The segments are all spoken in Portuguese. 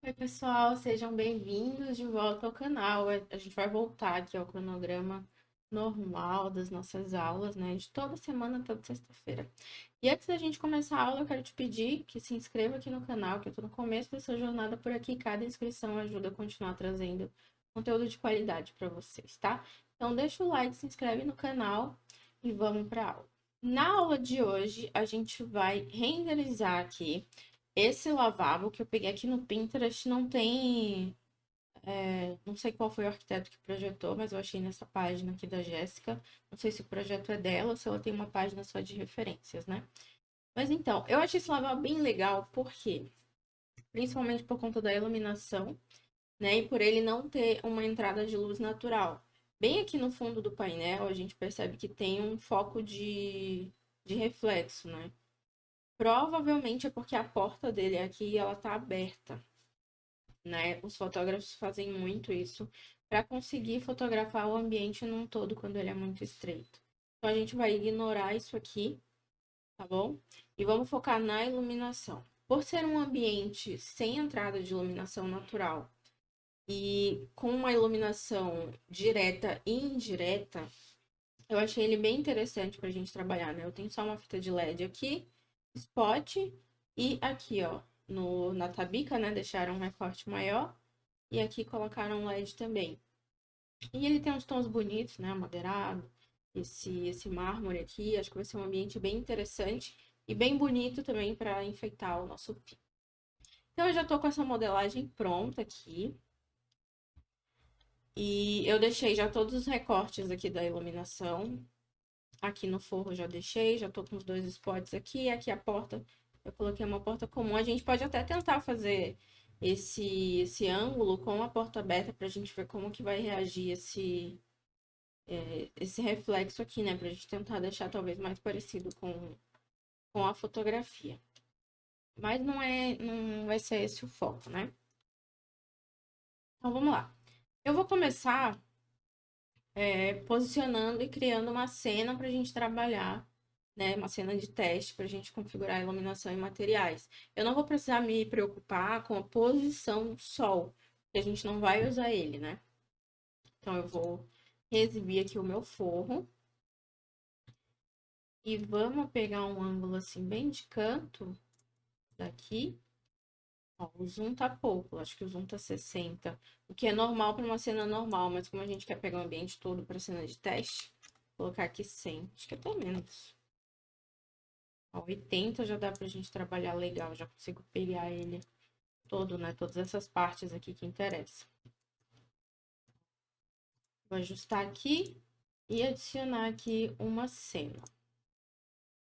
Oi, pessoal, sejam bem-vindos de volta ao canal. A gente vai voltar aqui ao cronograma normal das nossas aulas, né? De toda semana, toda sexta-feira. E antes da gente começar a aula, eu quero te pedir que se inscreva aqui no canal, que eu tô no começo dessa jornada por aqui. Cada inscrição ajuda a continuar trazendo conteúdo de qualidade para vocês, tá? Então, deixa o like, se inscreve no canal e vamos para a aula. Na aula de hoje, a gente vai renderizar aqui esse lavabo que eu peguei aqui no Pinterest. Não tem, não sei qual foi o arquiteto que projetou, mas eu achei nessa página aqui da Jéssica. Não sei se o projeto é dela ou se ela tem uma página só de referências, né? Mas então, eu achei esse lavabo bem legal, porque principalmente por conta da iluminação, né? E por ele não ter uma entrada de luz natural. Bem aqui no fundo do painel, a gente percebe que tem um foco de reflexo, né? Provavelmente é porque a porta dele aqui, ela tá aberta, né? Os fotógrafos fazem muito isso para conseguir fotografar o ambiente num todo quando ele é muito estreito. Então a gente vai ignorar isso aqui, tá bom? E vamos focar na iluminação. Por ser um ambiente sem entrada de iluminação natural e com uma iluminação direta e indireta, eu achei ele bem interessante para a gente trabalhar, né? Eu tenho só uma fita de LED aqui, spot, e aqui, ó, na tabica, né? Deixaram um recorte maior. E aqui colocaram um LED também. E ele tem uns tons bonitos, né? Amadeirado. Esse mármore aqui. Acho que vai ser um ambiente bem interessante. E bem bonito também para enfeitar o nosso fim. Então, eu já tô com essa modelagem pronta aqui. E eu deixei já todos os recortes aqui da iluminação. Aqui no forro eu já deixei. Já tô com os dois spots aqui. Aqui a porta. Eu coloquei uma porta comum. A gente pode até tentar fazer esse ângulo com a porta aberta para a gente ver como que vai reagir esse reflexo aqui, né? Pra gente tentar deixar talvez mais parecido com a fotografia. Mas não vai ser esse o foco, né? Então vamos lá. Eu vou começar posicionando e criando uma cena para a gente trabalhar, né? Uma cena de teste para a gente configurar a iluminação e materiais. Eu não vou precisar me preocupar com a posição do sol, porque a gente não vai usar ele, né? Então eu vou exibir aqui o meu forro. E vamos pegar um ângulo assim bem de canto daqui. Ó, o zoom tá pouco, acho que o zoom tá 60, o que é normal para uma cena normal, mas como a gente quer pegar o ambiente todo para cena de teste, vou colocar aqui 100, acho que até menos. Ó, 80 já dá pra gente trabalhar legal, já consigo pegar ele todo, né? Todas essas partes aqui que interessam. Vou ajustar aqui e adicionar aqui uma cena.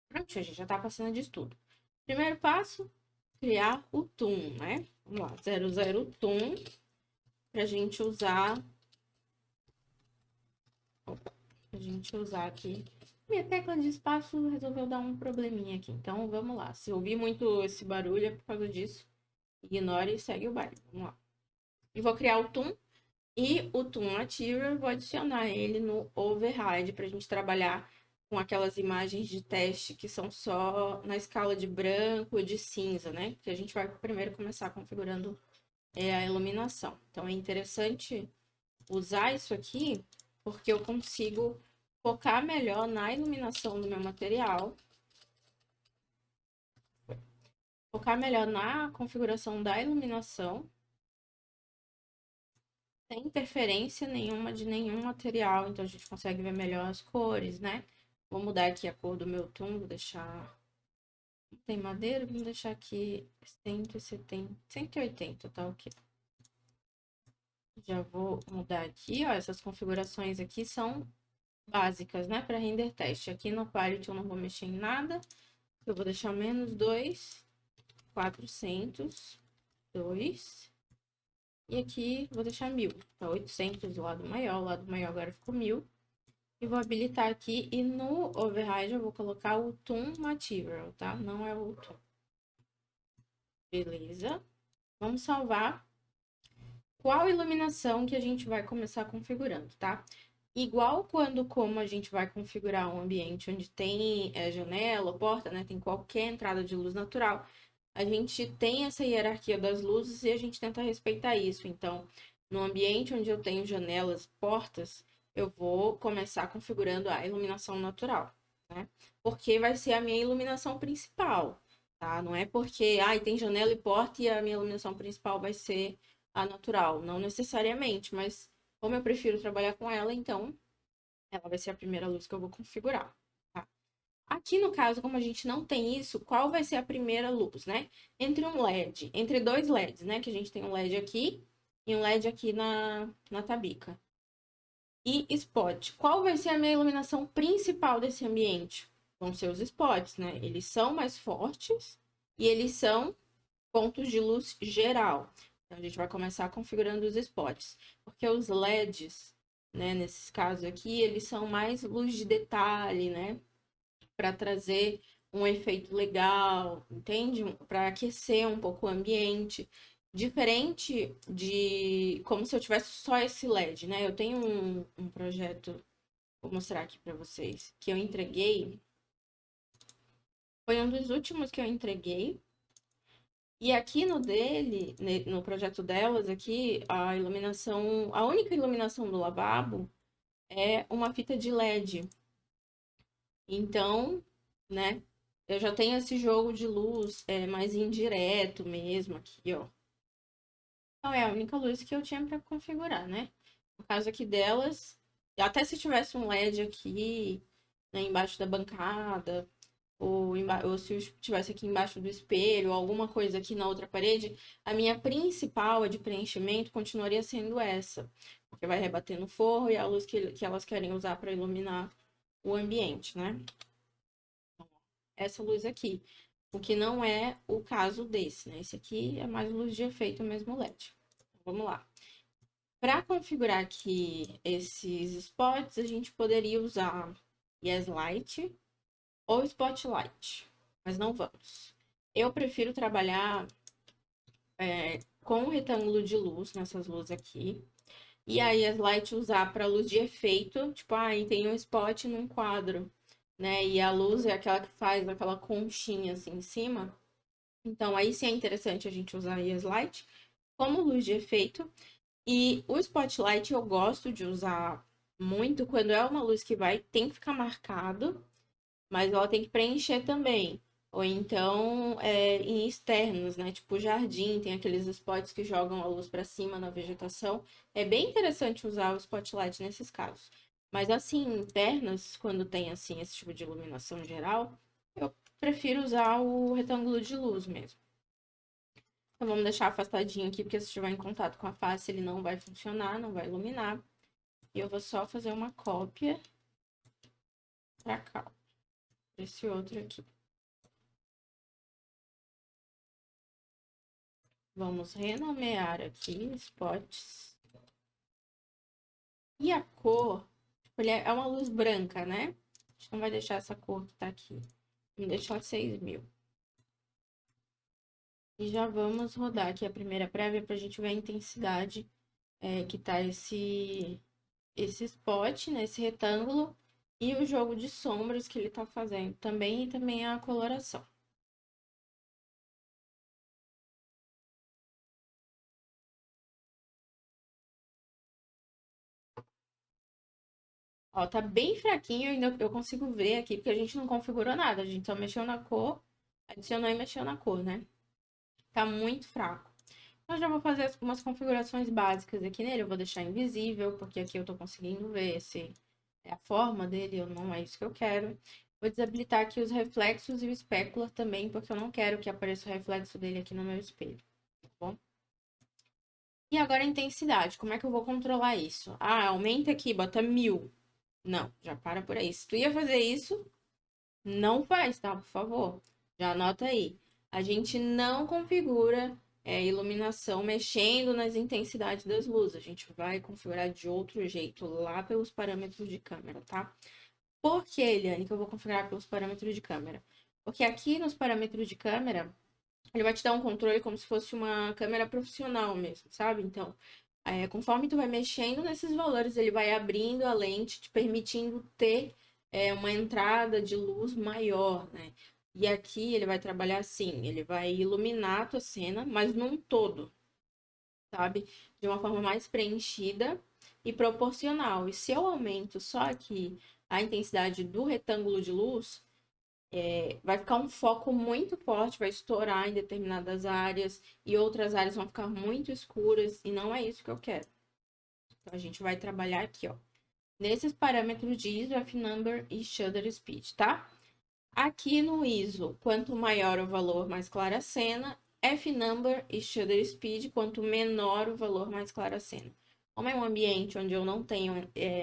Pronto, a gente já tá passando de estudo. Primeiro passo, criar o Toon, né? Vamos lá, 00 Toon, pra gente usar. Opa, pra gente usar aqui. Minha tecla de espaço resolveu dar um probleminha aqui. Então vamos lá. Se ouvir muito esse barulho é por causa disso. Ignore e segue o baile. Vamos lá. E vou criar o Toon. E o Toon Material, vou adicionar ele no Override pra gente trabalhar com aquelas imagens de teste que são só na escala de branco e de cinza, né? Que a gente vai primeiro começar configurando a iluminação. Então é interessante usar isso aqui porque eu consigo focar melhor na iluminação do meu material, focar melhor na configuração da iluminação, sem interferência nenhuma de nenhum material, então a gente consegue ver melhor as cores, né? Vou mudar aqui a cor do meu tom, vou deixar. Tem madeira, vamos deixar aqui 170, 180, tá ok. Já vou mudar aqui, ó. Essas configurações aqui são básicas, né? Para render teste. Aqui no Quality eu não vou mexer em nada. Eu vou deixar menos 2, 400, 2. E aqui vou deixar 1000. Tá 800 do lado maior. O lado maior agora ficou 1000. E vou habilitar aqui. E no Override eu vou colocar o Toon Material, tá? Não é o Toon. Beleza. Vamos salvar. Qual iluminação que a gente vai começar configurando, tá? Igual como a gente vai configurar um ambiente onde tem janela, porta, né? Tem qualquer entrada de luz natural. a gente tem essa hierarquia das luzes e a gente tenta respeitar isso. Então, no ambiente onde eu tenho janelas, portas, eu vou começar configurando a iluminação natural, né? Porque vai ser a minha iluminação principal, tá? Não é porque, tem janela e porta e a minha iluminação principal vai ser a natural. Não necessariamente, mas como eu prefiro trabalhar com ela, então ela vai ser a primeira luz que eu vou configurar, tá? Aqui no caso, como a gente não tem isso, qual vai ser a primeira luz, né? Entre um LED, entre dois LEDs, né? Que a gente tem um LED aqui e um LED aqui na tabica. E spot. Qual vai ser a minha iluminação principal desse ambiente? Vão ser os spots, né? Eles são mais fortes e eles são pontos de luz geral. Então, a gente vai começar configurando os spots. Porque os LEDs, né, nesses casos aqui, eles são mais luz de detalhe, né? Para trazer um efeito legal, entende? Para aquecer um pouco o ambiente. Diferente de como se eu tivesse só esse LED, né? Eu tenho um projeto, vou mostrar aqui para vocês, que eu entreguei. Foi um dos últimos que eu entreguei. E aqui no dele, no projeto delas aqui, a iluminação, a única iluminação do lavabo é uma fita de LED. Então, né, eu já tenho esse jogo de luz mais indireto mesmo aqui, ó. Então é a única luz que eu tinha para configurar, né? No caso aqui delas, até se tivesse um LED aqui, né, embaixo da bancada, ou se eu estivesse aqui embaixo do espelho, ou alguma coisa aqui na outra parede, a minha principal, a de preenchimento, continuaria sendo essa. Porque vai rebater no forro e a luz que elas querem usar para iluminar o ambiente, né? Essa luz aqui. O que não é o caso desse, né? Esse aqui é mais luz de efeito mesmo LED. Vamos lá. Para configurar aqui esses spots, a gente poderia usar Yes Light ou Spotlight, mas não vamos. Eu prefiro trabalhar com o retângulo de luz, nessas luzes aqui, e aí as light usar para luz de efeito, tipo, tem um spot num quadro, né? E a luz é aquela que faz aquela conchinha assim em cima. Então, aí sim é interessante a gente usar a Light como luz de efeito. E o Spotlight eu gosto de usar muito quando é uma luz que tem que ficar marcado, mas ela tem que preencher também. Ou então em externos, né? Tipo jardim, tem aqueles spots que jogam a luz para cima na vegetação. É bem interessante usar o Spotlight nesses casos. Mas assim, internas, quando tem assim esse tipo de iluminação geral, eu prefiro usar o retângulo de luz mesmo. Então vamos deixar afastadinho aqui, porque se estiver em contato com a face, ele não vai funcionar, não vai iluminar. E eu vou só fazer uma cópia para cá, esse outro aqui. Vamos renomear aqui spots. E a cor, é uma luz branca, né? A gente não vai deixar essa cor que tá aqui. Vamos deixar 6.000. E já vamos rodar aqui a primeira prévia para a gente ver a intensidade que tá esse spot, né? Esse retângulo. E o jogo de sombras que ele tá fazendo também, e também a coloração. Ó, tá bem fraquinho, ainda eu consigo ver aqui, porque a gente não configurou nada. A gente só mexeu na cor, adicionou e mexeu na cor, né? Tá muito fraco. Então, eu já vou fazer umas configurações básicas aqui nele. Eu vou deixar invisível, porque aqui eu tô conseguindo ver se é a forma dele ou não é isso que eu quero. Vou desabilitar aqui os reflexos e o specular também, porque eu não quero que apareça o reflexo dele aqui no meu espelho, tá bom? E agora a intensidade, como é que eu vou controlar isso? Aumenta aqui, bota 1.000. Não, já para por aí. Se tu ia fazer isso, não faz, tá? Por favor. Já anota aí. A gente não configura iluminação mexendo nas intensidades das luzes. A gente vai configurar de outro jeito, lá pelos parâmetros de câmera, tá? Por que, Eliane, que eu vou configurar pelos parâmetros de câmera? Porque aqui nos parâmetros de câmera, ele vai te dar um controle como se fosse uma câmera profissional mesmo, sabe? Então, conforme tu vai mexendo nesses valores, ele vai abrindo a lente, te permitindo ter uma entrada de luz maior, né? E aqui ele vai trabalhar assim, ele vai iluminar a tua cena, mas num todo, sabe? De uma forma mais preenchida e proporcional. E se eu aumento só aqui a intensidade do retângulo de luz, vai ficar um foco muito forte, vai estourar em determinadas áreas e outras áreas vão ficar muito escuras e não é isso que eu quero. Então a gente vai trabalhar aqui, ó, nesses parâmetros de ISO, F-number e shutter speed, tá? Aqui no ISO, quanto maior o valor, mais clara a cena. F-number e shutter speed, quanto menor o valor, mais clara a cena. Como é um ambiente onde eu não tenho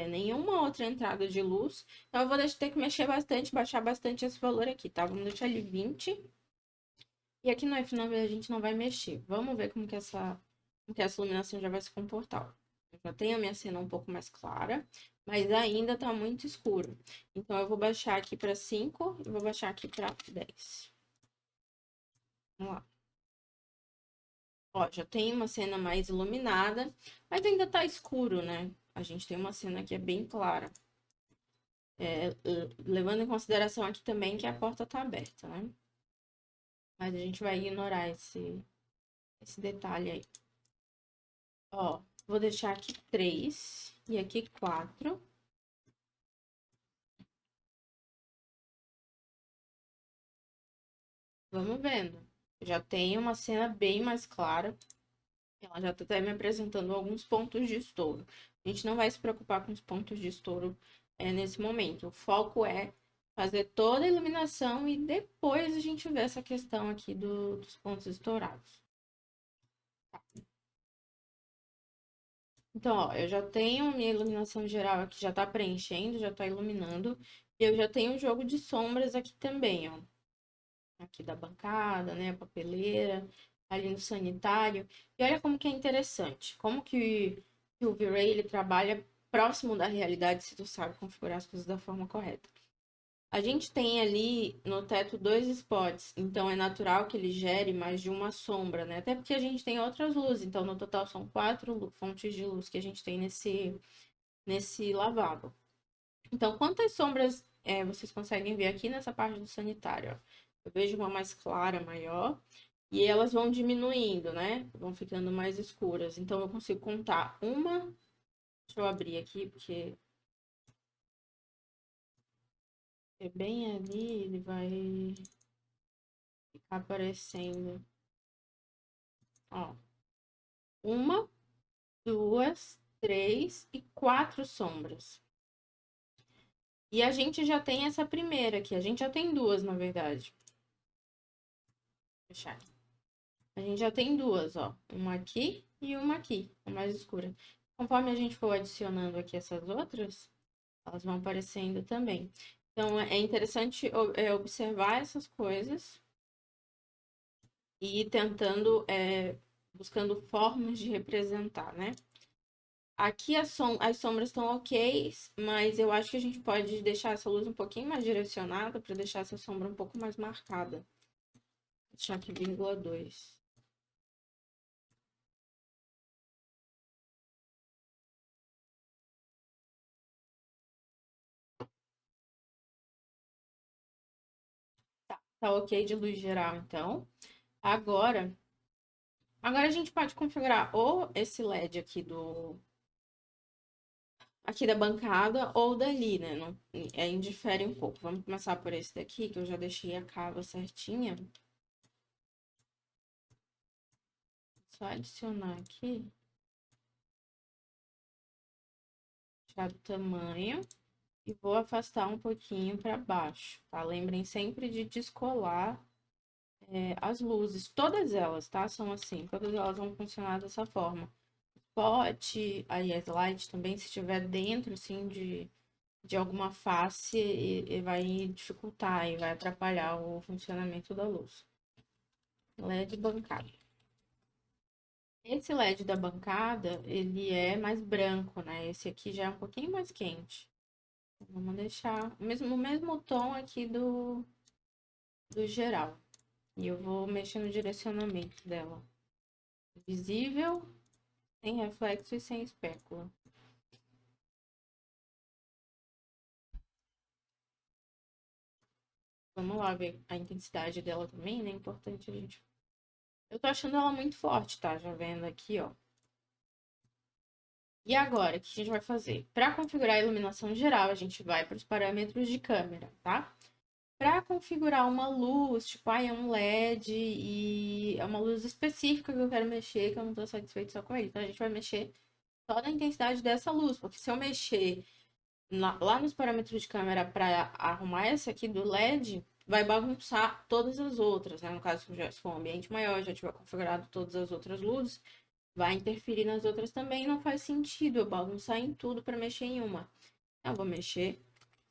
nenhuma outra entrada de luz, então eu vou ter que mexer bastante, baixar bastante esse valor aqui, tá? Vamos deixar ele 20. E aqui no F-number a gente não vai mexer. Vamos ver como que essa iluminação já vai se comportar. Eu já tenho a minha cena um pouco mais clara, mas ainda tá muito escuro. Então, eu vou baixar aqui para 5 e vou baixar aqui para 10. Vamos lá. Ó, já tem uma cena mais iluminada, mas ainda tá escuro, né? A gente tem uma cena que é bem clara. Levando em consideração aqui também que a porta tá aberta, né? Mas a gente vai ignorar esse detalhe aí. Ó, vou deixar aqui 3 e aqui 4. Vamos vendo. Já tem uma cena bem mais clara. Ela já tá até me apresentando alguns pontos de estouro. A gente não vai se preocupar com os pontos de estouro nesse momento. O foco é fazer toda a iluminação e depois a gente vê essa questão aqui dos pontos estourados. Tá. Então, ó, eu já tenho minha iluminação geral aqui, já tá preenchendo, já tá iluminando. E eu já tenho o jogo de sombras aqui também, ó. Aqui da bancada, né, a papeleira, ali no sanitário. E olha como que é interessante, como que o V-Ray ele trabalha próximo da realidade se tu sabe configurar as coisas da forma correta. A gente tem ali no teto 2 spots, então é natural que ele gere mais de uma sombra, né? Até porque a gente tem outras luzes, então no total são 4 fontes de luz que a gente tem nesse lavabo. Então, quantas sombras vocês conseguem ver aqui nessa parte do sanitário? Ó? Eu vejo uma mais clara, maior, e elas vão diminuindo, né? Vão ficando mais escuras. Então, eu consigo contar uma. Deixa eu abrir aqui, porque é bem ali, ele vai ficar aparecendo. Ó, uma, duas, 3 e 4 sombras. E a gente já tem essa primeira aqui. A gente já tem duas, na verdade. Vou fechar. A gente já tem duas, ó. Uma aqui e uma aqui, a mais escura. Conforme a gente for adicionando aqui essas outras, elas vão aparecendo também. Então, é interessante observar essas coisas e ir tentando, buscando formas de representar, né? Aqui as sombras estão ok, mas eu acho que a gente pode deixar essa luz um pouquinho mais direcionada para deixar essa sombra um pouco mais marcada. Vou deixar aqui 0,2. Tá ok de luz geral, então. Agora a gente pode configurar ou esse LED aqui da bancada ou dali, né? Não, indifere um pouco. Vamos começar por esse daqui, que eu já deixei a cava certinha. Só adicionar aqui. Tirar do tamanho. E vou afastar um pouquinho para baixo, tá? Lembrem sempre de descolar as luzes. Todas elas, tá? São assim. Todas elas vão funcionar dessa forma. Spot, aí as lights também, se estiver dentro, assim, de alguma face e vai dificultar e vai atrapalhar o funcionamento da luz. LED bancada. Esse LED da bancada, ele é mais branco, né? Esse aqui já é um pouquinho mais quente. Vamos deixar o mesmo tom aqui do geral. E eu vou mexer no direcionamento dela. Visível, sem reflexo e sem espécula. Vamos lá ver a intensidade dela também, né? É importante a gente... Eu tô achando ela muito forte, tá? Já vendo aqui, ó. E agora, o que a gente vai fazer? Para configurar a iluminação geral, a gente vai para os parâmetros de câmera, tá? Para configurar uma luz, tipo, é um LED e é uma luz específica que eu quero mexer, que eu não tô satisfeito só com ele. Então, a gente vai mexer só na intensidade dessa luz, porque se eu mexer lá nos parâmetros de câmera para arrumar essa aqui do LED, vai bagunçar todas as outras, né? No caso, se for um ambiente maior, já tiver configurado todas as outras luzes, vai interferir nas outras também, não faz sentido eu bagunçar em tudo para mexer em uma. Eu vou mexer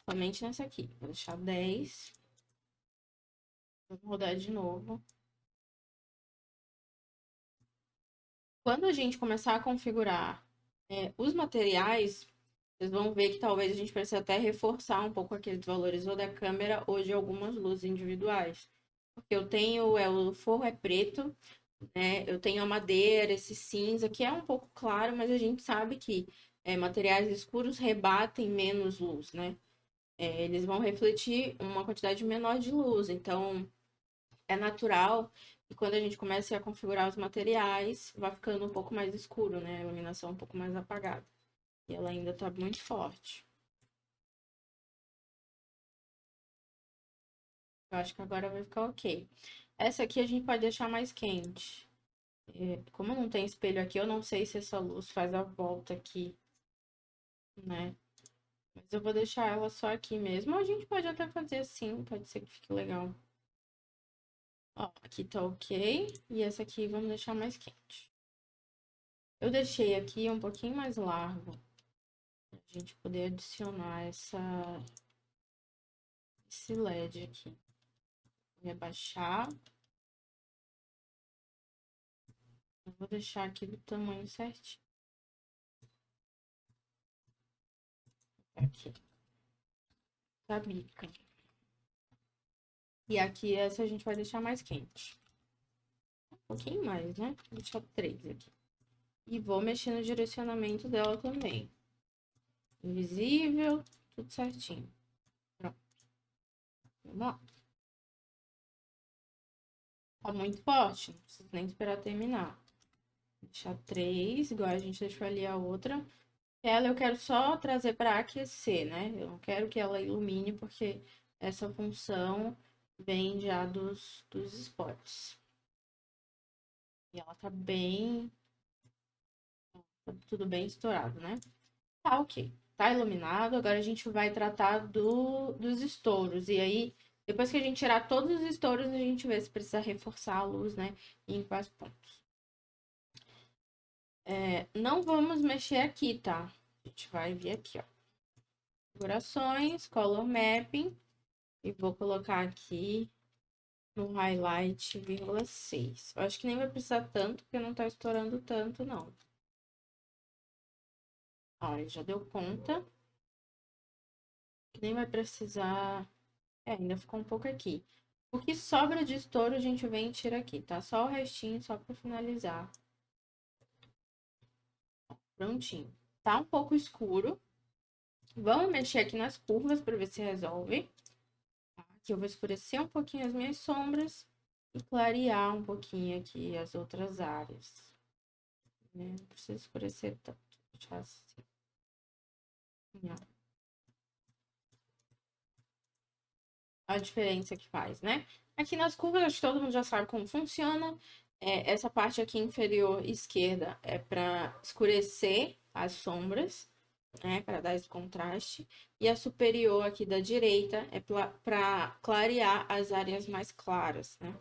somente nessa aqui. Vou deixar 10. Vou rodar de novo. Quando a gente começar a configurar os materiais, vocês vão ver que talvez a gente precise até reforçar um pouco aqueles valores ou da câmera ou de algumas luzes individuais. Porque eu tenho, o forro é preto, né? Eu tenho a madeira, esse cinza, que é um pouco claro, mas a gente sabe que materiais escuros rebatem menos luz, né? Eles vão refletir uma quantidade menor de luz. Então, é natural que quando a gente começa a configurar os materiais, vai ficando um pouco mais escuro, né? A iluminação um pouco mais apagada. E ela ainda tá muito forte. Eu acho que agora vai ficar ok. Essa aqui a gente pode deixar mais quente. Como não tem espelho aqui, eu não sei se essa luz faz a volta aqui, né? Mas eu vou deixar ela só aqui mesmo. Ou a gente pode até fazer assim, pode ser que fique legal. Ó, aqui tá ok. E essa aqui vamos deixar mais quente. Eu deixei aqui um pouquinho mais largo. Pra gente poder adicionar esse LED aqui. Vou rebaixar. Eu vou deixar aqui do tamanho certinho. Aqui. Tá bica. E aqui essa a gente vai deixar mais quente. Um pouquinho mais, né? Vou deixar 3 aqui. E vou mexer no direcionamento dela também. Invisível, tudo certinho. Pronto. Vamos lá. Tá muito forte, não precisa nem esperar terminar. Vou deixar 3, igual a gente deixou ali a outra. Ela eu quero só trazer para aquecer, né? Eu não quero que ela ilumine, porque essa função vem já dos spots. E ela tá bem... Tá tudo bem estourado, né? Tá ok. Tá iluminado. Agora a gente vai tratar dos estouros. E aí, depois que a gente tirar todos os estouros, a gente vê se precisa reforçar a luz, né? E em quais pontos. Não vamos mexer aqui, tá? A gente vai vir aqui, ó. Configurações, Color Mapping. E vou colocar aqui no highlight, 0,6. Eu acho que nem vai precisar tanto, porque não tá estourando tanto, não. Olha, já deu conta. Nem vai precisar... ainda ficou um pouco aqui. O que sobra de estouro a gente vem e tira aqui, tá? Só o restinho, só pra finalizar. Prontinho. Tá um pouco escuro. Vamos mexer aqui nas curvas pra ver se resolve. Aqui eu vou escurecer um pouquinho as minhas sombras e clarear um pouquinho aqui as outras áreas. Né? Não precisa escurecer tanto. Deixar assim. Ó. A diferença que faz, né? Aqui nas curvas, acho que todo mundo já sabe como funciona. Essa parte aqui inferior esquerda é para escurecer as sombras, né? Para dar esse contraste. E a superior aqui da direita é para clarear as áreas mais claras, né?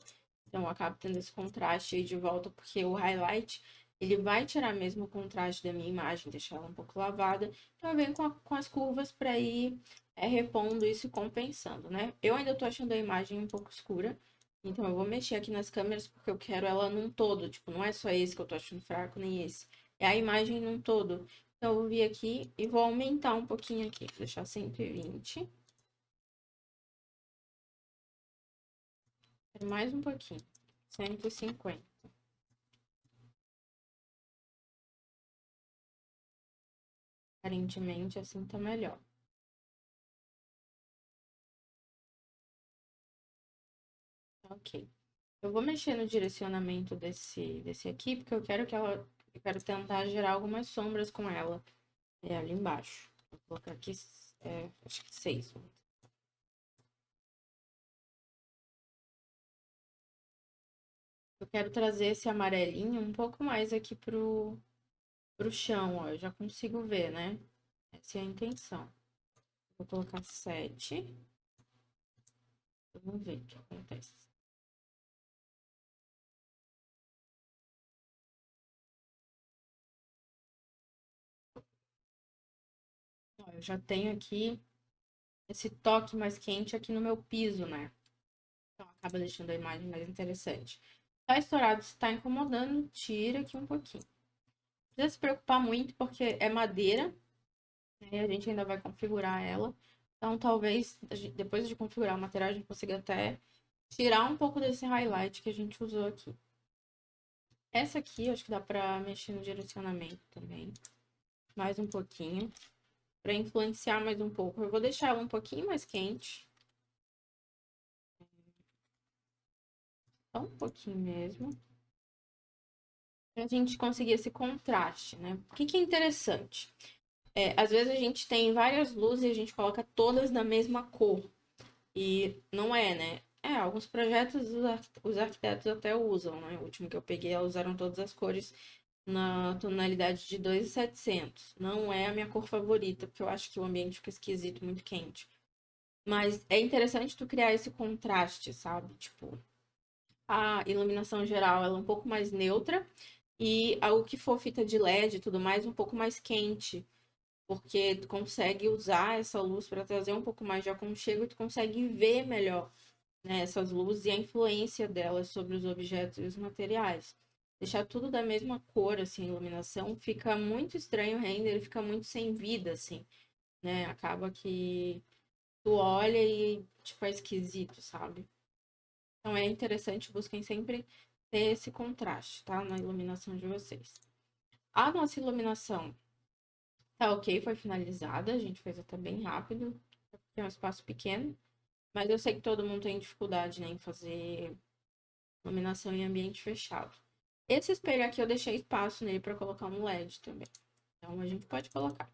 Então, eu acabo tendo esse contraste aí de volta, porque o highlight, ele vai tirar mesmo o contraste da minha imagem, deixar ela um pouco lavada. Então, eu venho com as curvas para ir repondo isso e compensando, né? Eu ainda tô achando a imagem um pouco escura, então eu vou mexer aqui nas câmeras, porque eu quero ela num todo, tipo, não é só esse que eu tô achando fraco, nem esse. É a imagem num todo. Então, eu vou vir aqui e vou aumentar um pouquinho aqui, vou deixar 120. Mais um pouquinho, 150. Aparentemente, assim tá melhor. Ok. Eu vou mexer no direcionamento desse aqui, porque eu quero tentar gerar algumas sombras com ela. É ali embaixo. Vou colocar aqui, acho que 6. Eu quero trazer esse amarelinho um pouco mais aqui pro chão, ó. Eu já consigo ver, né? Essa é a intenção. Vou colocar 7. Vamos ver o que acontece. Ó, eu já tenho aqui esse toque mais quente aqui no meu piso, né? Então acaba deixando a imagem mais interessante. Tá estourado, se tá incomodando, tira aqui um pouquinho. Não precisa se preocupar muito, porque é madeira, né? A gente ainda vai configurar ela. Então, talvez, depois de configurar o material, a gente consiga até tirar um pouco desse highlight que a gente usou aqui. Essa aqui, acho que dá pra mexer no direcionamento também. Mais um pouquinho. Pra influenciar mais um pouco. Eu vou deixar ela um pouquinho mais quente. Só um pouquinho mesmo. Pra gente conseguir esse contraste, né? O que que é interessante? Às vezes a gente tem várias luzes e a gente coloca todas na mesma cor. E não é, né? Alguns projetos os arquitetos até usam, né? O último que eu peguei, elas usaram todas as cores na tonalidade de 2.700. Não é a minha cor favorita, porque eu acho que o ambiente fica esquisito, muito quente. Mas é interessante tu criar esse contraste, sabe? Tipo, a iluminação geral, ela é um pouco mais neutra e algo que for fita de LED e tudo mais, um pouco mais quente. Porque tu consegue usar essa luz para trazer um pouco mais de aconchego e tu consegue ver melhor, né, essas luzes e a influência delas sobre os objetos e os materiais. Deixar tudo da mesma cor, assim, a iluminação, fica muito estranho o render, ele fica muito sem vida, assim, né? Acaba que tu olha e, tipo, é esquisito, sabe? Então é interessante, busquem sempre ter esse contraste, tá? Na iluminação de vocês. A nossa iluminação tá ok, foi finalizada, a gente fez até bem rápido, porque é um espaço pequeno, mas eu sei que todo mundo tem dificuldade, né, em fazer iluminação em ambiente fechado. Esse espelho aqui eu deixei espaço nele para colocar um LED também. Então a gente pode colocar.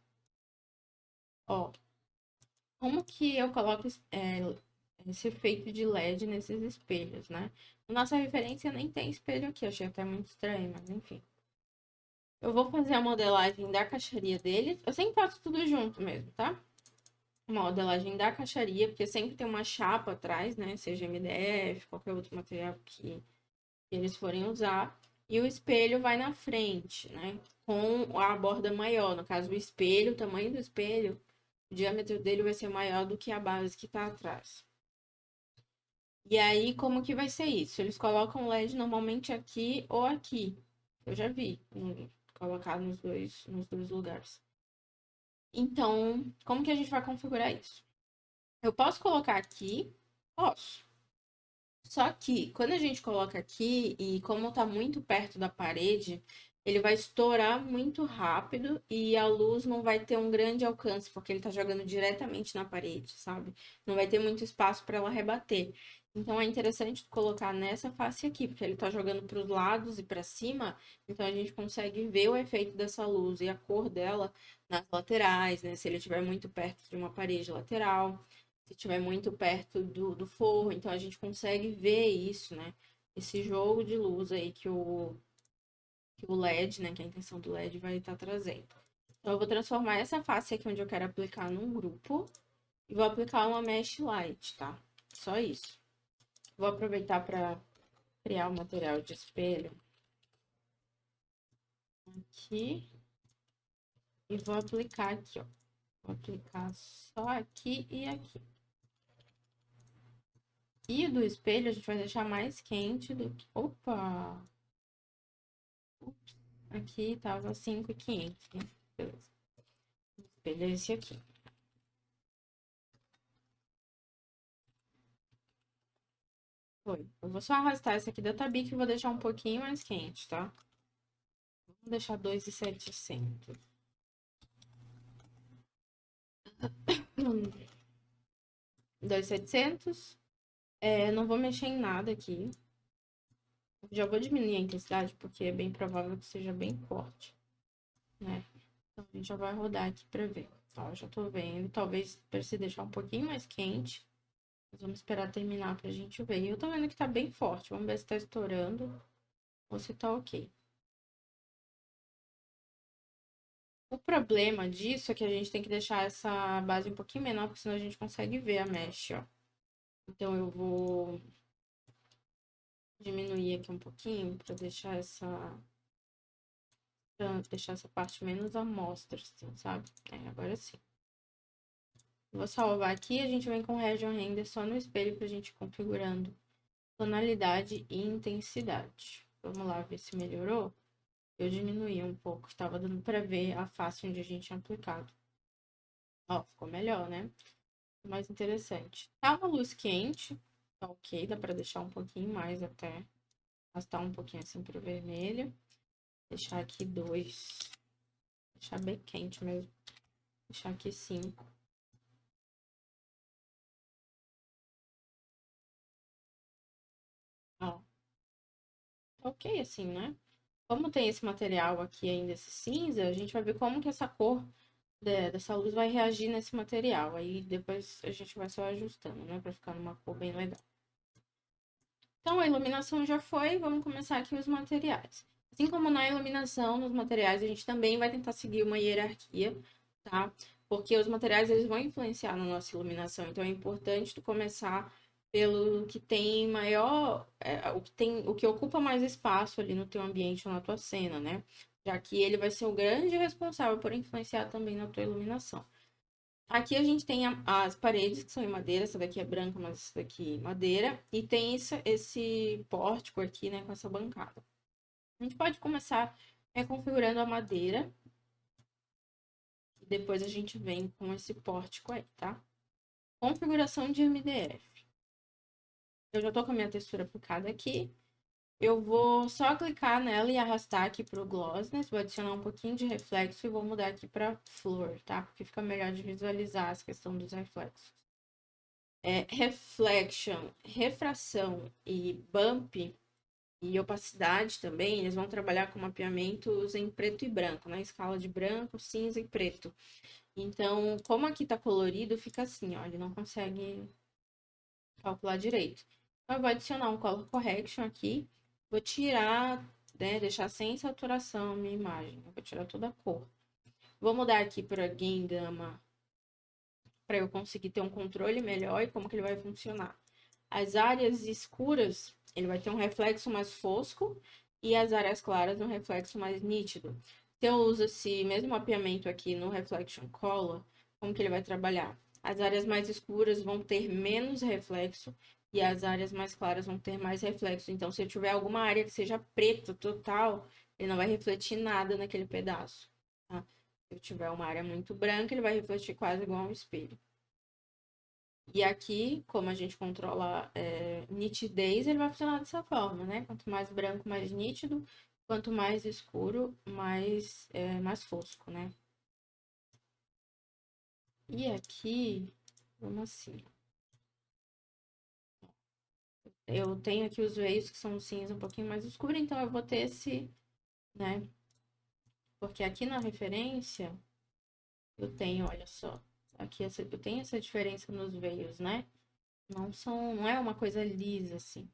Ó, como que eu coloco esse efeito de LED nesses espelhos, né? Nossa referência nem tem espelho aqui, achei até muito estranho, mas enfim. Eu vou fazer a modelagem da caixaria deles. Eu sempre faço tudo junto mesmo, tá? Modelagem da caixaria, porque sempre tem uma chapa atrás, né? Seja MDF, qualquer outro material que eles forem usar. E o espelho vai na frente, né? Com a borda maior. No caso, o espelho, o tamanho do espelho, o diâmetro dele vai ser maior do que a base que tá atrás. E aí, como que vai ser isso? Eles colocam LED normalmente aqui ou aqui. Eu já vi colocar nos dois lugares. Então, como que a gente vai configurar isso? Eu posso colocar aqui? Posso. Só que quando a gente coloca aqui e como tá muito perto da parede, ele vai estourar muito rápido e a luz não vai ter um grande alcance, porque ele tá jogando diretamente na parede, sabe? Não vai ter muito espaço para ela rebater. Então é interessante colocar nessa face aqui, porque ele tá jogando para os lados e para cima, então a gente consegue ver o efeito dessa luz e a cor dela nas laterais, né? Se ele estiver muito perto de uma parede lateral, se estiver muito perto do forro, então a gente consegue ver isso, né? Esse jogo de luz aí que o LED, né? Que a intenção do LED vai estar trazendo. Então, eu vou transformar essa face aqui onde eu quero aplicar num grupo e vou aplicar uma mesh light, tá? Só isso. Vou aproveitar para criar o material de espelho aqui e vou aplicar aqui, ó. Vou aplicar só aqui e aqui. E o do espelho a gente vai deixar mais quente do que... Opa! Aqui tava 5.500, né? Beleza. O espelho é esse aqui. Foi. Eu vou só arrastar esse aqui da Tabique e vou deixar um pouquinho mais quente, tá? Vou deixar 2.700. 2.700. Não vou mexer em nada aqui. Já vou diminuir a intensidade, porque é bem provável que seja bem forte, né? Então, a gente já vai rodar aqui pra ver. Ó, já tô vendo. Talvez precise deixar um pouquinho mais quente. Mas vamos esperar terminar pra gente ver. E eu tô vendo que tá bem forte. Vamos ver se tá estourando ou se tá ok. O problema disso é que a gente tem que deixar essa base um pouquinho menor, porque senão a gente consegue ver a mesh, ó. Então eu vou diminuir aqui um pouquinho pra deixar essa parte menos à mostra, assim, sabe? Agora sim. Vou salvar aqui, a gente vem com o Region Render só no espelho pra gente ir configurando tonalidade e intensidade. Vamos lá ver se melhorou. Eu diminuí um pouco, estava dando para ver a face onde a gente tinha aplicado. Ó, ficou melhor, né? Mais interessante. Tá uma luz quente, tá ok, dá para deixar um pouquinho mais até. Arrastar um pouquinho assim pro vermelho. Deixar aqui 2. Deixar bem quente mesmo. Deixar aqui 5. Ó, ok assim, né? Como tem esse material aqui ainda, esse cinza, a gente vai ver como que essa cor dessa luz vai reagir nesse material. Aí depois a gente vai só ajustando, né? Pra ficar numa cor bem legal. Então, a iluminação já foi, vamos começar aqui os materiais. Assim como na iluminação, nos materiais, a gente também vai tentar seguir uma hierarquia, tá? Porque os materiais, eles vão influenciar na nossa iluminação. Então, é importante tu começar pelo que tem maior, o que ocupa mais espaço ali no teu ambiente ou na tua cena, né? Já que ele vai ser o grande responsável por influenciar também na tua iluminação. Aqui a gente tem as paredes, que são em madeira. Essa daqui é branca, mas essa daqui é madeira. E tem esse pórtico aqui, né, com essa bancada. A gente pode começar configurando a madeira. E depois a gente vem com esse pórtico aí, tá? Configuração de MDF. Eu já tô com a minha textura aplicada aqui. Eu vou só clicar nela e arrastar aqui pro Glossness. Vou adicionar um pouquinho de reflexo e vou mudar aqui pra flor, tá? Porque fica melhor de visualizar essa questão dos reflexos. Reflection, refração e bump e opacidade também, eles vão trabalhar com mapeamentos em preto e branco, na escala de branco, cinza e preto. Então, como aqui tá colorido, fica assim, ó, ele não consegue calcular direito. Então, eu vou adicionar um color correction aqui, vou tirar, né, deixar sem saturação a minha imagem, eu vou tirar toda a cor. Vou mudar aqui para Gain Gama para eu conseguir ter um controle melhor e como que ele vai funcionar. As áreas escuras, ele vai ter um reflexo mais fosco e as áreas claras um reflexo mais nítido. Se eu uso esse mesmo mapeamento aqui no Reflection Color, como que ele vai trabalhar? As áreas mais escuras vão ter menos reflexo e as áreas mais claras vão ter mais reflexo. Então, se eu tiver alguma área que seja preta total, ele não vai refletir nada naquele pedaço, tá? Se eu tiver uma área muito branca, ele vai refletir quase igual um espelho. E aqui, como a gente controla nitidez, ele vai funcionar dessa forma, né? Quanto mais branco, mais nítido. Quanto mais escuro, mais fosco, né? E aqui, vamos assim. Eu tenho aqui os veios que são cinza um pouquinho mais escuro, então eu vou ter esse, né? Porque aqui na referência, eu tenho, olha só. Aqui eu tenho essa diferença nos veios, né? Não é uma coisa lisa, assim.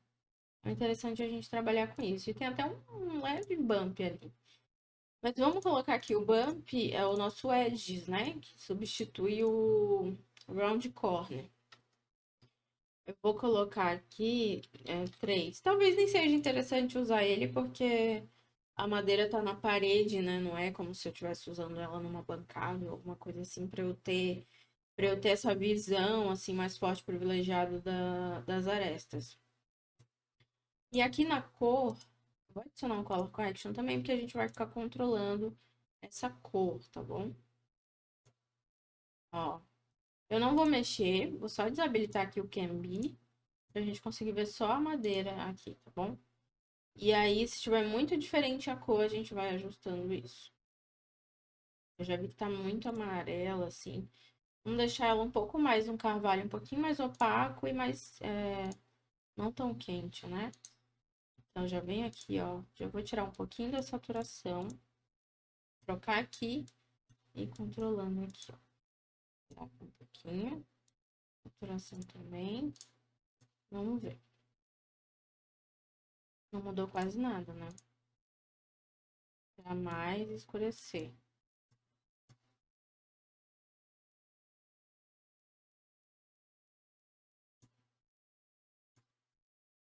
É interessante a gente trabalhar com isso. E tem até um leve bump ali. Mas vamos colocar aqui o bump, é o nosso edges, né? Que substitui o round corner. Eu vou colocar aqui 3. Talvez nem seja interessante usar ele, porque a madeira tá na parede, né? Não é como se eu estivesse usando ela numa bancada ou alguma coisa assim, para eu ter essa visão assim mais forte, privilegiada das arestas. E aqui na cor, vou adicionar um color correction também, porque a gente vai ficar controlando essa cor, tá bom? Ó, eu não vou mexer, vou só desabilitar aqui o Can Be, pra gente conseguir ver só a madeira aqui, tá bom? E aí, se estiver muito diferente a cor, a gente vai ajustando isso. Eu já vi que tá muito amarela, assim. Vamos deixar ela um pouco mais, um carvalho um pouquinho mais opaco e mais não tão quente, né? Então, já venho aqui, ó. Já vou tirar um pouquinho da saturação. Trocar aqui e controlando aqui, ó. Tirar um pouquinho. Saturação também. Vamos ver. Não mudou quase nada, né? Pra mais escurecer.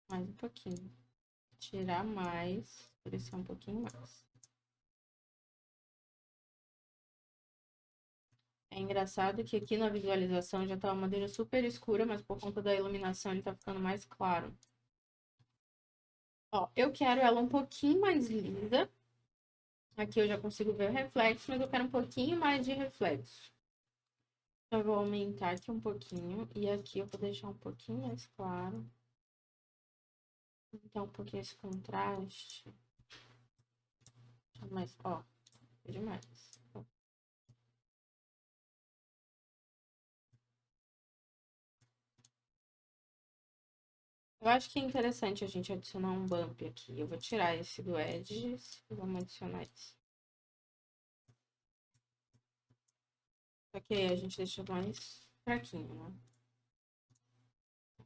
Mais um pouquinho. Tirar mais. Escurecer um pouquinho mais. É engraçado que aqui na visualização já tá uma madeira super escura, mas por conta da iluminação ele tá ficando mais claro. Ó, eu quero ela um pouquinho mais lisa. Aqui eu já consigo ver o reflexo, mas eu quero um pouquinho mais de reflexo. Eu vou aumentar aqui um pouquinho. E aqui eu vou deixar um pouquinho mais claro. Então, um pouquinho esse contraste. Mas, ó, é demais. Eu acho que é interessante a gente adicionar um bump aqui. Eu vou tirar esse do Edges e vamos adicionar esse. Só que aí a gente deixa mais fraquinho, né?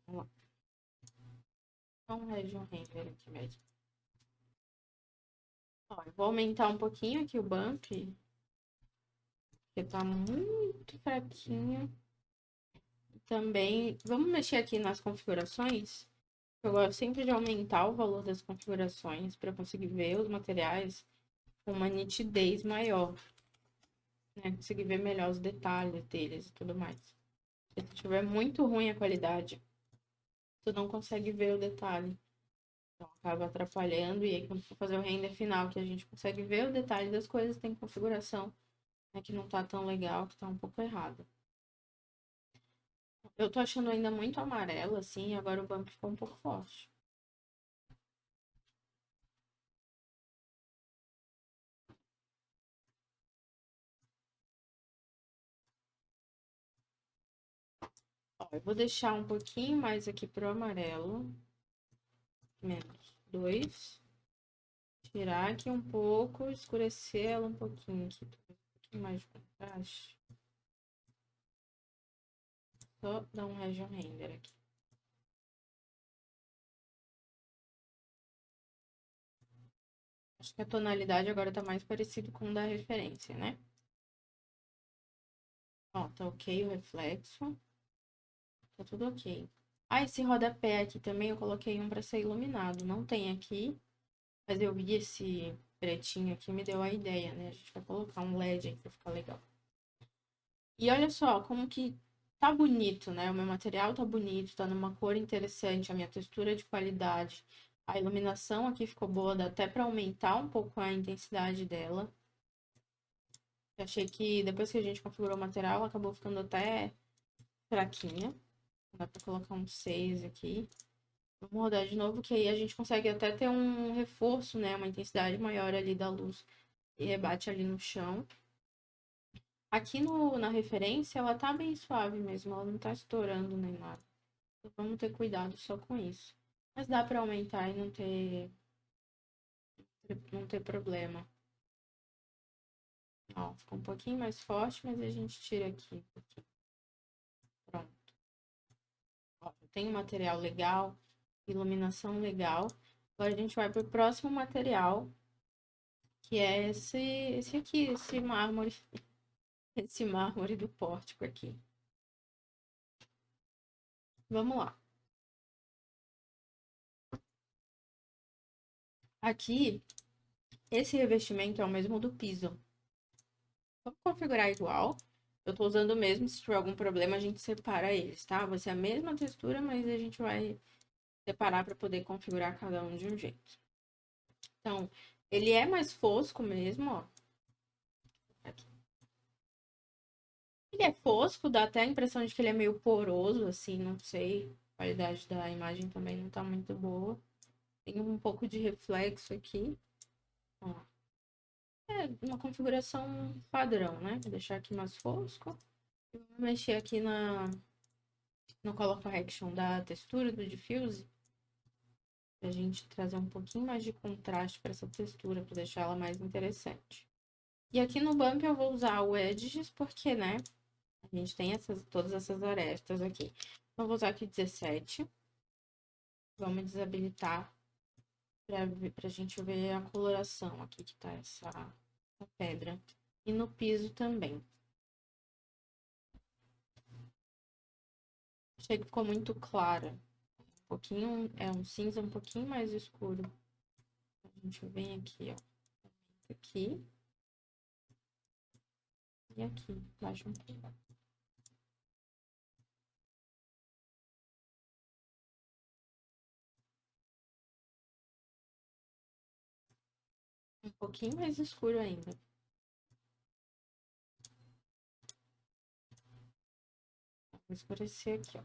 Vamos lá. Então, region render aqui mesmo. Ó, eu vou aumentar um pouquinho aqui o bump, porque tá muito fraquinho. Também, vamos mexer aqui nas configurações. Eu gosto sempre de aumentar o valor das configurações para conseguir ver os materiais com uma nitidez maior, né? Conseguir ver melhor os detalhes deles e tudo mais. Se estiver muito ruim a qualidade, tu não consegue ver o detalhe. Então acaba atrapalhando. E aí, quando for fazer o render final, que a gente consegue ver o detalhe das coisas, tem configuração, né, que não tá tão legal, que tá um pouco errada. Eu tô achando ainda muito amarelo, assim, e agora o bump ficou um pouco forte. Ó, eu vou deixar um pouquinho mais aqui pro amarelo. Menos 2. Tirar aqui um pouco, escurecer ela um pouquinho aqui. Um pouquinho mais de contraste. Só dar um region render aqui. Acho que a tonalidade agora tá mais parecido com o da referência, né? Ó, tá ok o reflexo. Tá tudo ok. Ah, esse rodapé aqui também eu coloquei um pra ser iluminado. Não tem aqui, mas eu vi esse pretinho aqui, me deu a ideia, né? A gente vai colocar um LED aí pra ficar legal. E olha só, como que tá bonito, né? O meu material tá bonito, tá numa cor interessante, a minha textura é de qualidade. A iluminação aqui ficou boa, dá até pra aumentar um pouco a intensidade dela. Eu achei que depois que a gente configurou o material, acabou ficando até fraquinha. Dá pra colocar um 6 aqui. Vamos rodar de novo, que aí a gente consegue até ter um reforço, né? Uma intensidade maior ali da luz e rebate ali no chão. Aqui na referência, ela tá bem suave mesmo, ela não tá estourando nem nada. Então, vamos ter cuidado só com isso. Mas dá pra aumentar e não ter problema. Ó, ficou um pouquinho mais forte, mas a gente tira aqui. Pronto. Ó, tem um material legal, iluminação legal. Agora a gente vai pro próximo material, que é esse aqui, esse mármore. Esse mármore do pórtico aqui. Vamos lá. Aqui, esse revestimento é o mesmo do piso. Vamos configurar igual. Eu tô usando o mesmo, se tiver algum problema a gente separa eles, tá? Vai ser a mesma textura, mas a gente vai separar para poder configurar cada um de um jeito. Então, ele é mais fosco mesmo, ó. Aqui. Ele é fosco, dá até a impressão de que ele é meio poroso, assim, não sei. A qualidade da imagem também não tá muito boa. Tem um pouco de reflexo aqui, ó. É uma configuração padrão, né? Vou deixar aqui mais fosco. Vou mexer aqui no Color Correction da textura do Diffuse. Pra gente trazer um pouquinho mais de contraste para essa textura, para deixar ela mais interessante. E aqui no bump eu vou usar o Edges, porque, né, a gente tem todas essas arestas aqui. Então, eu vou usar aqui 17. Vamos desabilitar pra gente ver a coloração aqui que tá essa pedra. E no piso também. Achei que ficou muito clara. Um pouquinho, é um cinza um pouquinho mais escuro. A gente vem aqui, ó. Aqui. E aqui, baixa um pouco. Um pouquinho mais escuro ainda. Vou escurecer aqui, ó.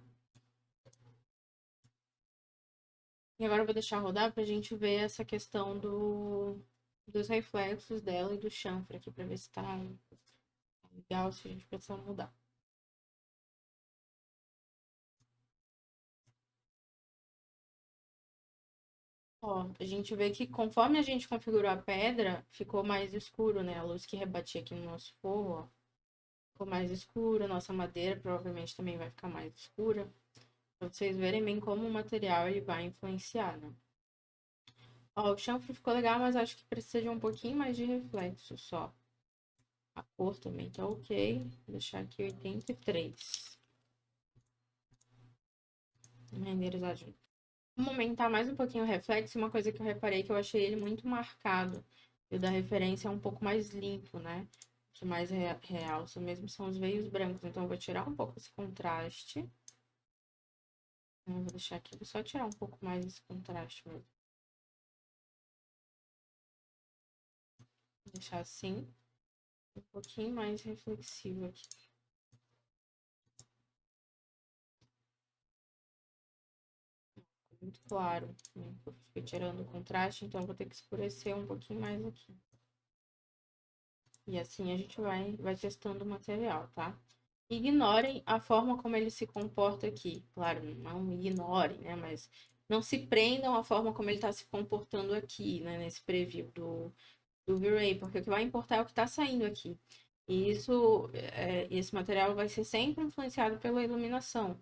E agora eu vou deixar rodar pra gente ver essa questão dos reflexos dela e do chanfre aqui, pra ver se tá legal, se a gente precisa mudar. Ó, a gente vê que conforme a gente configurou a pedra, ficou mais escuro, né? A luz que rebatia aqui no nosso forro, ó, ficou mais escura. A nossa madeira provavelmente também vai ficar mais escura. Pra vocês verem bem como o material ele vai influenciar, né? Ó, o chanfre ficou legal, mas acho que precisa de um pouquinho mais de reflexo só. A cor também tá ok. Vou deixar aqui 83. Vamos renderizar junto. Vamos aumentar mais um pouquinho o reflexo. Uma coisa que eu reparei que eu achei ele muito marcado. E o da referência é um pouco mais limpo, né? Que mais realça mesmo são os veios brancos. Então, eu vou tirar um pouco esse contraste. Eu vou deixar aqui, vou só tirar um pouco mais esse contraste mesmo. Vou deixar assim. Um pouquinho mais reflexivo aqui. Muito claro, né? Eu fui tirando o contraste, então eu vou ter que escurecer um pouquinho mais aqui. E assim a gente vai testando o material, tá? Ignorem a forma como ele se comporta aqui. Claro, não ignorem, né? Mas não se prendam à forma como ele está se comportando aqui, né? Nesse preview do V-Ray, porque o que vai importar é o que está saindo aqui. E esse material vai ser sempre influenciado pela iluminação.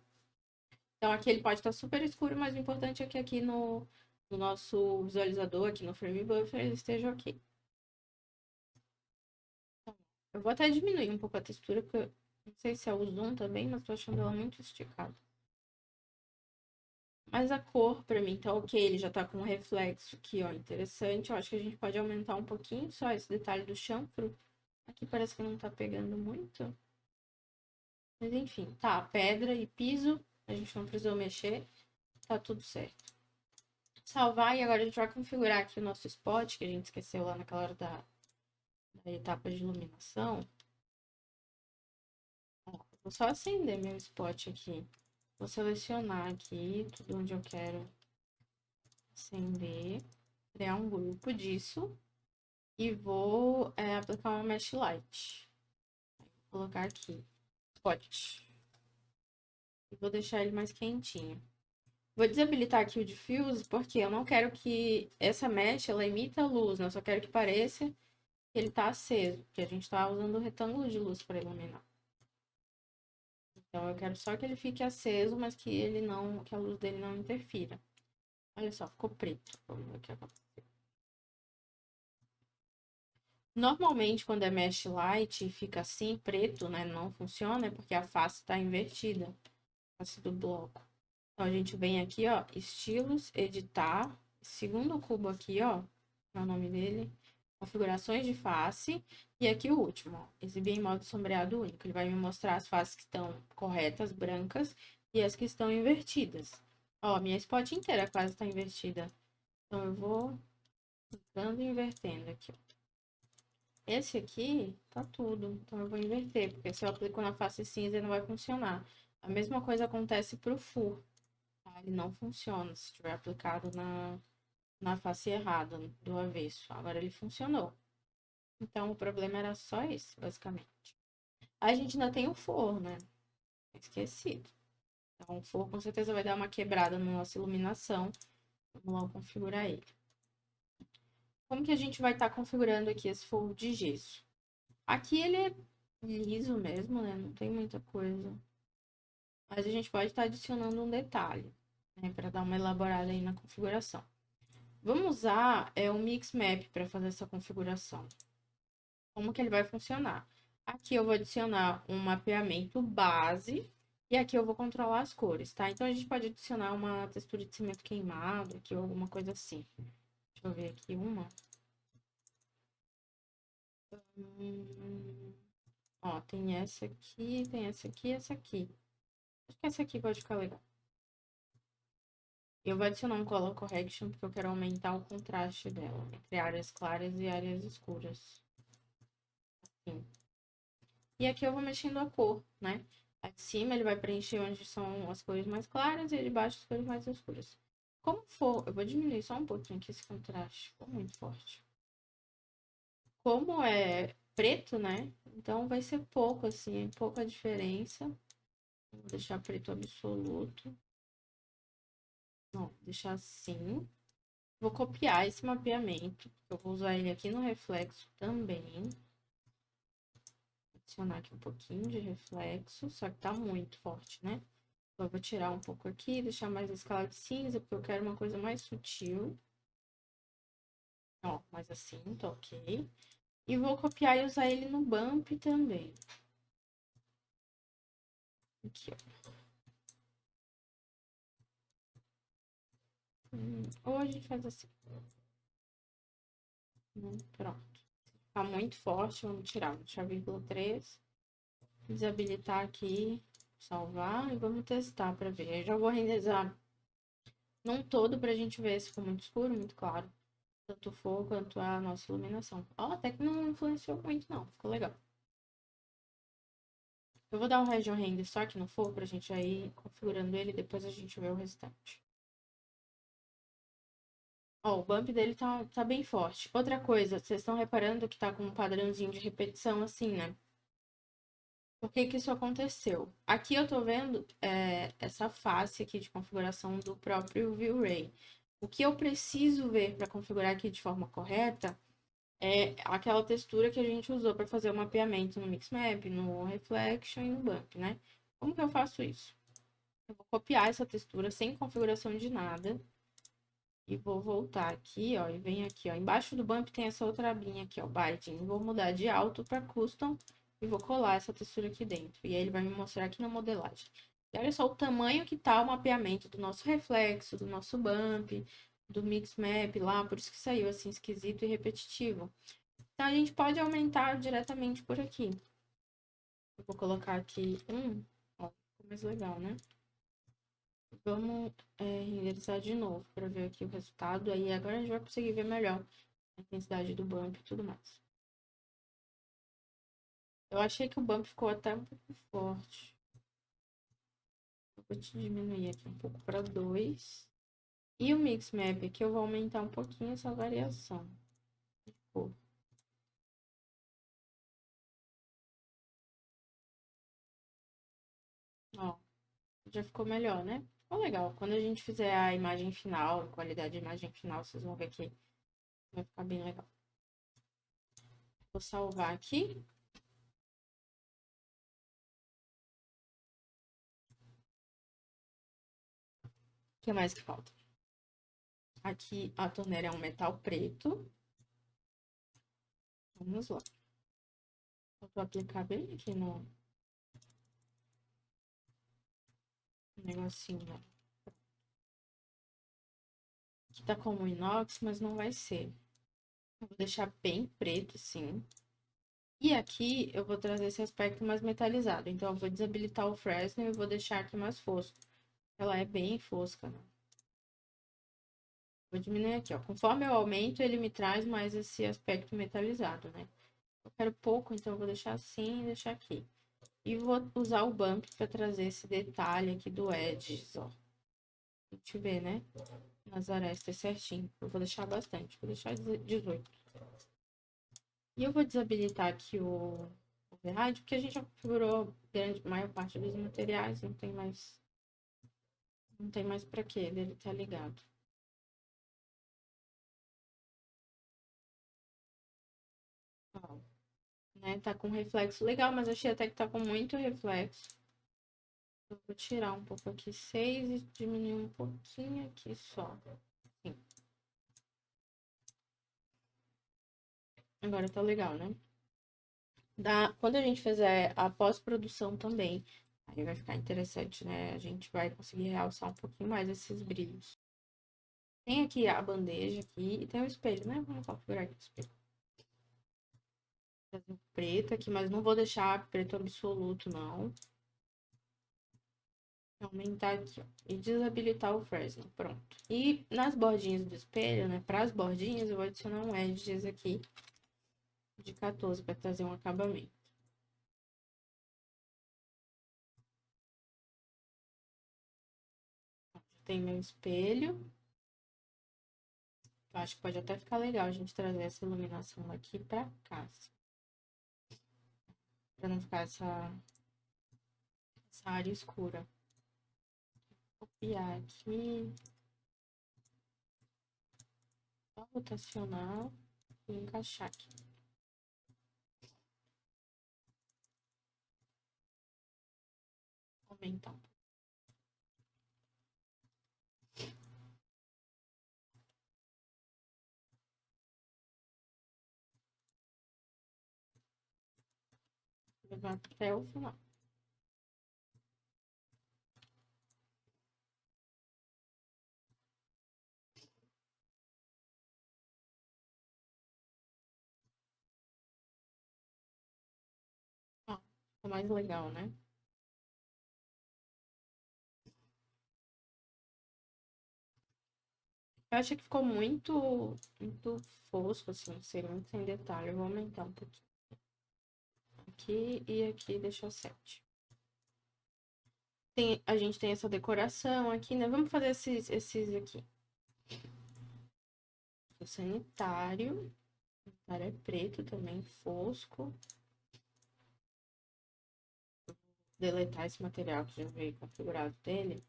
Então aqui ele pode estar super escuro, mas o importante é que aqui no nosso visualizador, aqui no Frame Buffer, ele esteja ok. Eu vou até diminuir um pouco a textura, porque eu não sei se é o zoom também, mas tô achando ela muito esticada. Mas a cor, pra mim, tá ok. Ele já tá com um reflexo aqui, ó, interessante. Eu acho que a gente pode aumentar um pouquinho só esse detalhe do chanfro. Aqui parece que não tá pegando muito. Mas enfim, tá. Pedra e piso, a gente não precisou mexer. Tá tudo certo. Salvar e agora a gente vai configurar aqui o nosso spot, que a gente esqueceu lá naquela hora da etapa de iluminação. Ó, vou só acender meu spot aqui. Vou selecionar aqui tudo onde eu quero acender, criar um grupo disso e vou aplicar uma mesh light. Vou colocar aqui, spot. E vou deixar ele mais quentinho. Vou desabilitar aqui o diffuse, porque eu não quero que essa mesh, ela emita luz, né? Eu só quero que pareça que ele tá aceso, porque a gente tá usando o retângulo de luz para iluminar. Então, eu quero só que ele fique aceso, mas que a luz dele não interfira. Olha só, ficou preto. Vamos ver o que aconteceu. Normalmente, quando é mesh light e fica assim, preto, né? Não funciona, é porque a face tá invertida. A face do bloco. Então, a gente vem aqui, ó, estilos, editar. Segundo cubo aqui, ó, é o nome dele. Configurações de face. E aqui o último, ó, exibir em modo sombreado único. Ele vai me mostrar as faces que estão corretas, brancas, e as que estão invertidas. Ó, minha spot inteira quase está invertida. Então, eu vou clicando e invertendo aqui, ó. Esse aqui tá tudo, então eu vou inverter, porque se eu aplico na face cinza não vai funcionar. A mesma coisa acontece pro fur, tá? Ele não funciona se tiver aplicado na face errada, do avesso. Agora ele funcionou. Então o problema era só esse, basicamente. A gente ainda tem o for, né? Esquecido. Então o for com certeza vai dar uma quebrada na nossa iluminação. Vamos lá configurar ele. Como que a gente vai estar configurando aqui esse forro de gesso? Aqui ele é liso mesmo, né? Não tem muita coisa. Mas a gente pode estar adicionando um detalhe, né? Para dar uma elaborada aí na configuração. Vamos usar o Mix Map para fazer essa configuração. Como que ele vai funcionar? Aqui eu vou adicionar um mapeamento base e aqui eu vou controlar as cores, tá? Então a gente pode adicionar uma textura de cimento queimado aqui ou alguma coisa assim. Deixa eu ver aqui uma. Ó, tem essa aqui, tem essa aqui e essa aqui. Acho que essa aqui pode ficar legal. Eu vou adicionar um Color Correction porque eu quero aumentar o contraste dela entre áreas claras e áreas escuras. Assim. E aqui eu vou mexendo a cor, né? A de cima ele vai preencher onde são as cores mais claras e a de baixo as cores mais escuras. Como for, eu vou diminuir só um pouquinho aqui esse contraste, ficou muito forte. Como é preto, né? Então vai ser pouco, assim, pouca diferença. Vou deixar preto absoluto. Não, deixar assim. Vou copiar esse mapeamento. Eu vou usar ele aqui no reflexo também. Adicionar aqui um pouquinho de reflexo, só que tá muito forte, né? Então, eu vou tirar um pouco aqui, deixar mais a escala de cinza, porque eu quero uma coisa mais sutil. Ó, mais assim, tá ok. E vou copiar e usar ele no bump também. Aqui, ó. Ou a gente faz assim. Pronto. Tá muito forte, vamos tirar. Vou deixar 0,3. Desabilitar aqui, salvar e vamos testar pra ver. Eu já vou renderizar num todo pra gente ver se ficou muito escuro, muito claro. Tanto o fogo quanto a nossa iluminação. Ó, até que não influenciou muito não, ficou legal. Eu vou dar um region render só aqui no fogo pra gente ir configurando ele e depois a gente vê o restante. Ó, o bump dele tá bem forte. Outra coisa, vocês estão reparando que tá com um padrãozinho de repetição assim, né? Por que que isso aconteceu? Aqui eu tô vendo essa face aqui de configuração do próprio V-Ray. O que eu preciso ver para configurar aqui de forma correta é aquela textura que a gente usou para fazer o mapeamento no Mixmap, no Reflection e no Bump, né? Como que eu faço isso? Eu vou copiar essa textura sem configuração de nada. E vou voltar aqui, ó, e vem aqui, ó. Embaixo do bump tem essa outra abinha aqui, ó, Binding. Vou mudar de alto para Custom e vou colar essa textura aqui dentro. E aí ele vai me mostrar aqui na modelagem. E olha só o tamanho que tá o mapeamento do nosso reflexo, do nosso bump, do mix map lá, por isso que saiu assim esquisito e repetitivo. Então a gente pode aumentar diretamente por aqui. Eu vou colocar aqui ó, ficou mais legal, né? Vamos renderizar de novo para ver aqui o resultado. Aí agora a gente vai conseguir ver melhor a intensidade do bump e tudo mais. Eu achei que o bump ficou até um pouco forte. Eu vou te diminuir aqui um pouco para 2. E o Mix Map aqui eu vou aumentar um pouquinho essa variação. Pô. Ó, já ficou melhor, né? Ficou legal. Quando a gente fizer a imagem final, a qualidade de imagem final, vocês vão ver que vai ficar bem legal. Vou salvar aqui. O que mais que falta? Aqui a torneira é um metal preto. Vamos lá. Eu vou aplicar bem aqui no negocinho, né? Aqui tá como inox, mas não vai ser. Eu vou deixar bem preto, sim. E aqui eu vou trazer esse aspecto mais metalizado. Então, eu vou desabilitar o Fresnel e vou deixar aqui mais fosco. Ela é bem fosca, né? Vou diminuir aqui, ó. Conforme eu aumento, ele me traz mais esse aspecto metalizado, né? Eu quero pouco, então eu vou deixar assim e deixar aqui. E vou usar o bump para trazer esse detalhe aqui do edges, ó. A gente vê, né? Nas arestas certinho. Eu vou deixar bastante, vou deixar 18. E eu vou desabilitar aqui o override, porque a gente já configurou maior parte dos materiais, não tem mais para que ele tá ligado. né? Tá com reflexo legal, mas achei até que tá com muito reflexo. Eu vou tirar um pouco aqui 6 e diminuir um pouquinho aqui só. Assim. Agora tá legal, né? Quando a gente fizer a pós-produção também, aí vai ficar interessante, né? A gente vai conseguir realçar um pouquinho mais esses brilhos. Tem aqui a bandeja aqui e tem o espelho, né? Vamos configurar aqui o espelho. Vou fazer preto aqui, mas não vou deixar preto absoluto, não. Vou aumentar aqui, ó. E desabilitar o Fresnel. Pronto. E nas bordinhas do espelho, né? Para as bordinhas, eu vou adicionar um edges aqui de 14 para trazer um acabamento. Tem meu espelho. Eu acho que pode até ficar legal a gente trazer essa iluminação aqui pra cá. Assim, pra não ficar essa área escura. Vou copiar aqui. Só rotacionar e encaixar aqui. Aumentar um pouco. Levar até o final. Ó, ficou mais legal, né? Eu achei que ficou muito fosco, assim, sem muito sem detalhe. Eu vou aumentar um pouquinho. Aqui e aqui deixar 7. A gente tem essa decoração aqui, né? Vamos fazer esses aqui. O sanitário. O sanitário é preto também, fosco. Deletar esse material que já veio configurado dele.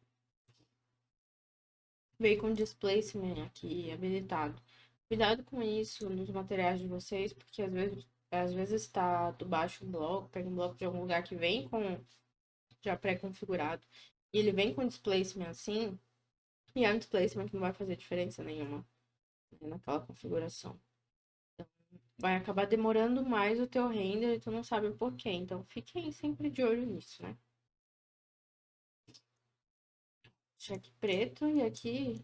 Veio com displacement aqui habilitado. Cuidado com isso nos materiais de vocês, porque às vezes está do baixo um bloco, pega um bloco de algum lugar que vem com já pré-configurado. E ele vem com displacement assim, e é um displacement que não vai fazer diferença nenhuma, né, naquela configuração. Então, vai acabar demorando mais o teu render e tu não sabe o porquê. Então, fiquem sempre de olho nisso, né? Cheque preto e aqui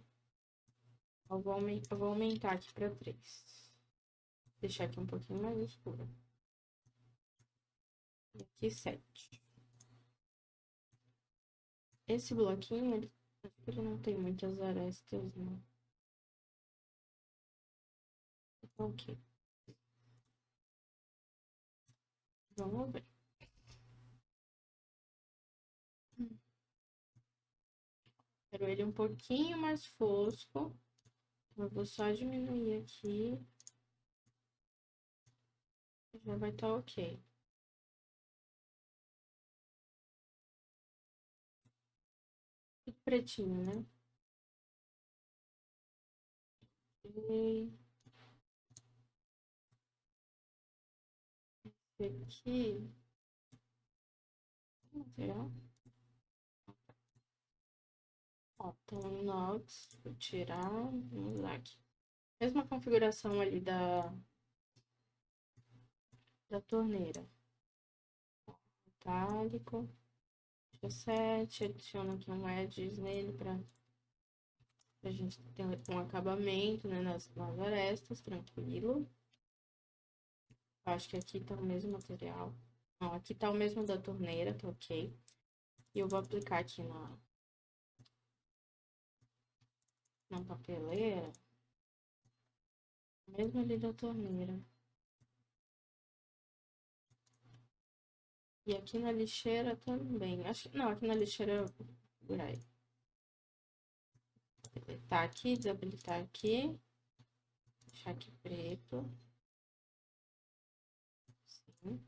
eu vou aumentar aqui para 3. Deixar aqui um pouquinho mais escuro. E aqui 7. Esse bloquinho, ele não tem muitas arestas, não. Ok. Vamos ver. Quero ele um pouquinho mais fosco. Eu vou só diminuir aqui. Já vai estar ok. Tudo pretinho, né? E esse aqui. Material. Ó, tem inox. Vou tirar. Vamos lá aqui. Mesma configuração ali da torneira. Metálico. 7. Adiciono aqui um edges nele pra gente ter um acabamento, né, nas arestas, tranquilo. Acho que aqui tá o mesmo material. Não, aqui tá o mesmo da torneira, tá ok. E eu vou aplicar aqui na papeleira, mesmo ali da torneira. E aqui na lixeira também. Acho que não, aqui na lixeira eu vou segurar aí. Habilitar aqui, desabilitar aqui. Deixar aqui preto. Sim.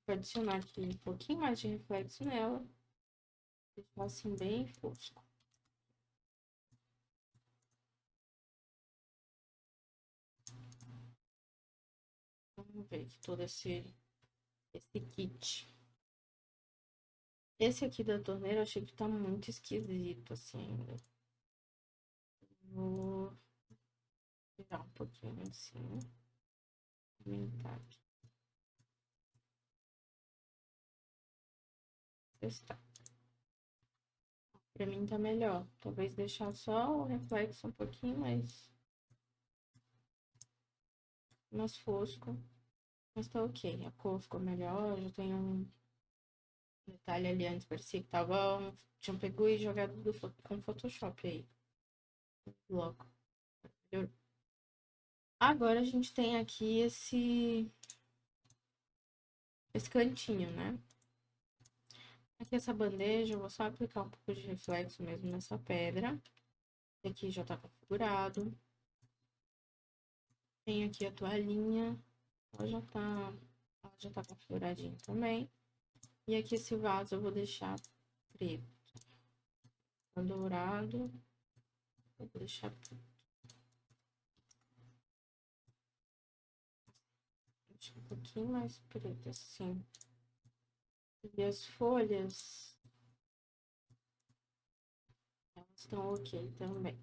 Vou adicionar aqui um pouquinho mais de reflexo nela. Deixar assim bem fosco. ver aqui todo esse kit. Esse aqui da torneira eu achei que tá muito esquisito, assim, ainda. Vou tirar um pouquinho assim. Aumentar aqui. Testar. Pra mim tá melhor. Talvez deixar só o reflexo um pouquinho mais fosco. Mas tá ok. A cor ficou melhor. Já tem um detalhe ali antes. Parecia que tava... Tinha pegado e jogado com Photoshop aí. Logo. Agora a gente tem aqui esse cantinho, né? Aqui essa bandeja, eu vou só aplicar um pouco de reflexo mesmo nessa pedra. Aqui já tá configurado. Tem aqui a toalhinha. Ela já tá configuradinha também. E aqui esse vaso eu vou deixar preto. Tá dourado. Vou deixar preto. Deixa um pouquinho mais preto assim. E as folhas, elas estão ok também.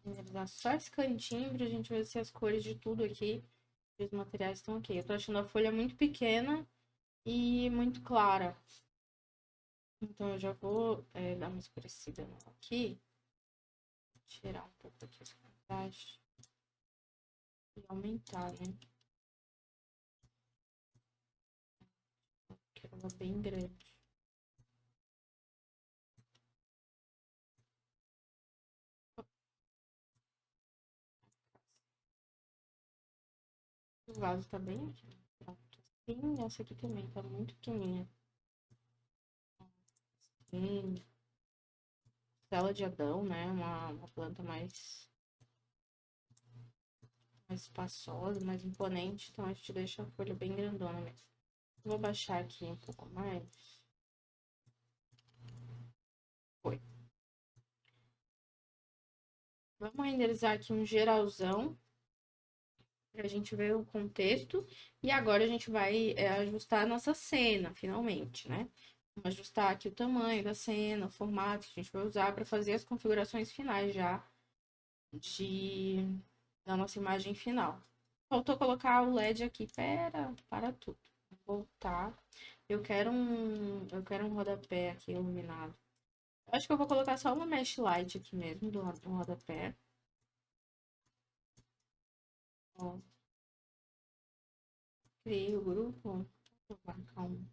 Finalizar só esse cantinho pra gente ver se as cores de tudo aqui, os materiais estão ok. Eu tô achando a folha muito pequena e muito clara. Então eu já vou dar uma escurecida aqui. Tirar um pouco aqui esse contraste. E aumentar, né? Que ela é bem grande. O vaso tá bem aqui. Pronto. Assim, essa aqui também tá muito pequenininha. Costela de Adão, né? Uma planta mais espaçosa, mais imponente. Então a gente deixa a folha bem grandona mesmo. Vou baixar aqui um pouco mais. Foi. Vamos renderizar aqui um geralzão pra gente ver o contexto. E agora a gente vai ajustar a nossa cena, finalmente, né? Vamos ajustar aqui o tamanho da cena, o formato que a gente vai usar para fazer as configurações finais já da nossa imagem final. Faltou colocar o LED aqui. Para tudo. Vou voltar. Eu quero um rodapé aqui iluminado. Eu acho que eu vou colocar só uma mesh light aqui mesmo do rodapé. Ó. Criei o grupo. Vou marcar um.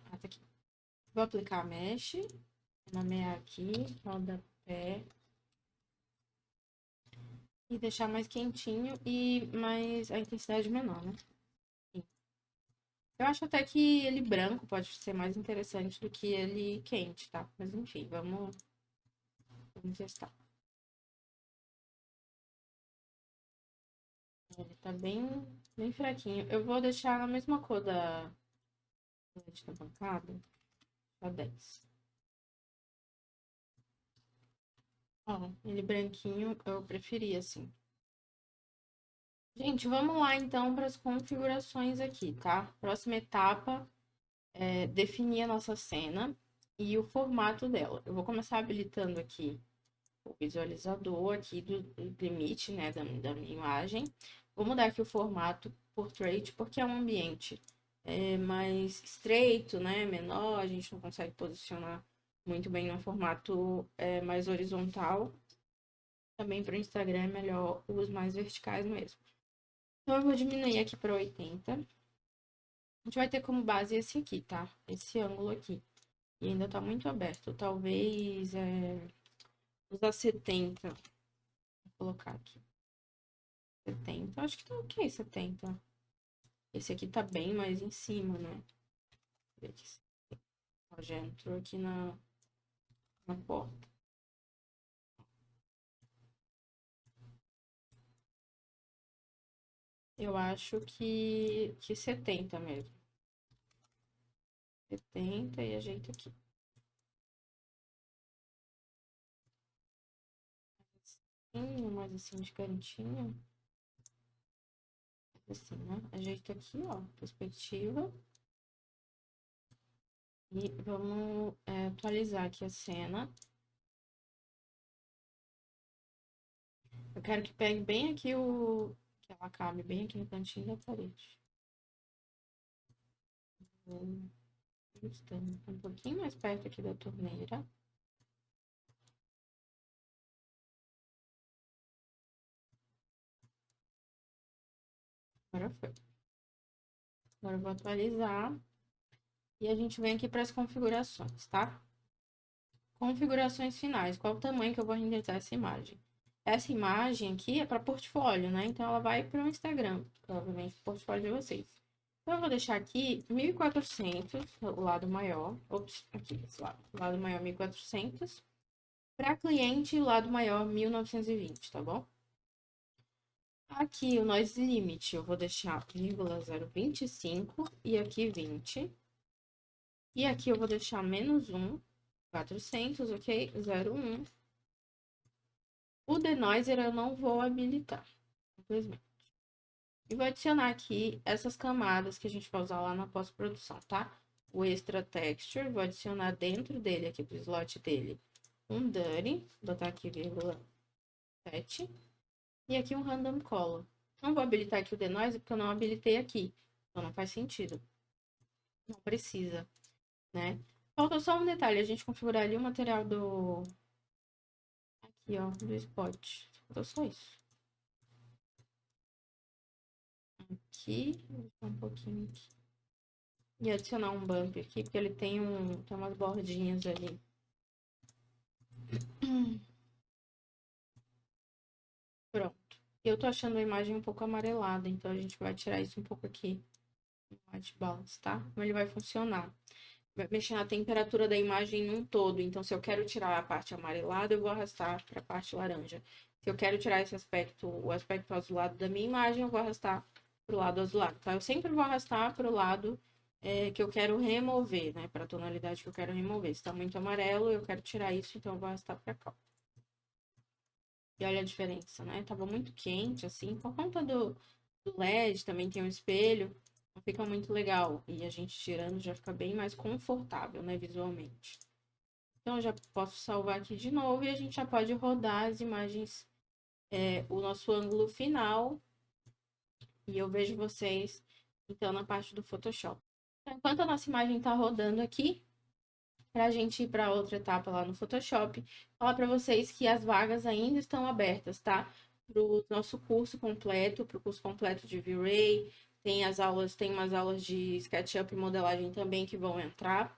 Ah, tá aqui. Vou aplicar a mesh. Nomear aqui, rodapé. E deixar mais quentinho e mais a intensidade menor, né? Eu acho até que ele branco pode ser mais interessante do que ele quente, tá? Mas enfim, vamos testar. Ele tá bem fraquinho. Eu vou deixar na mesma cor da bancada. Tá 10. Ó, ele branquinho eu preferi assim. Gente, vamos lá então para as configurações aqui, tá? Próxima etapa é definir a nossa cena e o formato dela. Eu vou começar habilitando aqui o visualizador aqui do limite, né, da minha imagem. Vou mudar aqui o formato portrait, porque é um ambiente mais estreito, né, menor, a gente não consegue posicionar muito bem no formato mais horizontal. Também para o Instagram é melhor os mais verticais mesmo. Então, eu vou diminuir aqui para 80. A gente vai ter como base esse aqui, tá? Esse ângulo aqui. E ainda tá muito aberto. Talvez usar 70. Vou colocar aqui. 70. Acho que tá ok, 70. Esse aqui tá bem mais em cima, né? Ó, já entrou aqui na porta. Eu acho que 70 mesmo. 70 e ajeita aqui. Mais assim de cantinho. Assim, né? Ajeita aqui, ó, perspectiva. E vamos atualizar aqui a cena. Eu quero que pegue bem aqui que ela cabe bem aqui no cantinho da parede. Estamos um pouquinho mais perto aqui da torneira. Agora foi. Agora eu vou atualizar. E a gente vem aqui para as configurações, tá? Configurações finais. Qual o tamanho que eu vou renderizar essa imagem? Essa imagem aqui é para portfólio, né? Então, ela vai para o Instagram, provavelmente, o portfólio de vocês. Então, eu vou deixar aqui 1400, o lado maior. Ops, aqui, esse lado. O lado maior, 1400. Para cliente, o lado maior, 1920, tá bom? Aqui, o noise limit, eu vou deixar 0,025 e aqui 20. E aqui eu vou deixar -1, 400, ok? 0,1. O denoiser eu não vou habilitar, simplesmente. E vou adicionar aqui essas camadas que a gente vai usar lá na pós-produção, tá? O extra texture, vou adicionar dentro dele, aqui pro slot dele, um dirty, botar aqui 0,7. E aqui um random color. Não vou habilitar aqui o denoiser porque eu não habilitei aqui. Então não faz sentido. Não precisa, né? Falta só um detalhe, a gente configurar ali o material do... Aqui, ó, do spot. Falta só isso. Aqui, um pouquinho aqui. E adicionar um bump aqui, porque ele tem umas bordinhas ali. Pronto. Eu tô achando a imagem um pouco amarelada, então a gente vai tirar isso um pouco aqui no white balance, tá? Como ele vai funcionar. Vai mexer na temperatura da imagem num todo. Então, se eu quero tirar a parte amarelada, eu vou arrastar para a parte laranja. Se eu quero tirar esse aspecto, o aspecto azulado da minha imagem, eu vou arrastar para o lado azulado, tá? Eu sempre vou arrastar para o lado que eu quero remover, né? Para a tonalidade que eu quero remover. Se tá muito amarelo, eu quero tirar isso, então eu vou arrastar para cá. E olha a diferença, né? Tava muito quente, assim, por conta do LED, também tem um espelho. Não fica muito legal. E a gente tirando já fica bem mais confortável, né, visualmente. Então, eu já posso salvar aqui de novo e a gente já pode rodar as imagens, o nosso ângulo final. E eu vejo vocês, então, na parte do Photoshop. Então, enquanto a nossa imagem está rodando aqui, para a gente ir para outra etapa lá no Photoshop, falar para vocês que as vagas ainda estão abertas, tá? Para o nosso curso completo, para o curso completo de V-Ray, tem umas aulas de SketchUp e modelagem também que vão entrar,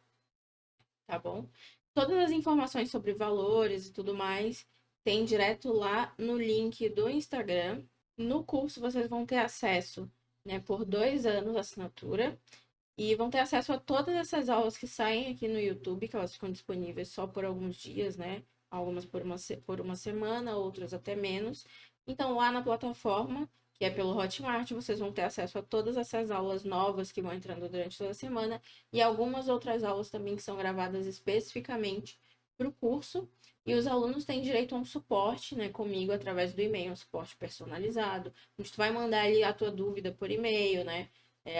tá bom? Todas as informações sobre valores e tudo mais tem direto lá no link do Instagram. No curso vocês vão ter acesso, né, por 2 anos a assinatura. E vão ter acesso a todas essas aulas que saem aqui no YouTube, que elas ficam disponíveis só por alguns dias, né? Algumas por uma semana, outras até menos. Então, lá na plataforma, que é pelo Hotmart, vocês vão ter acesso a todas essas aulas novas que vão entrando durante toda a semana e algumas outras aulas também que são gravadas especificamente para o curso. E os alunos têm direito a um suporte, né, comigo através do e-mail, um suporte personalizado. A gente vai mandar ali a tua dúvida por e-mail, né?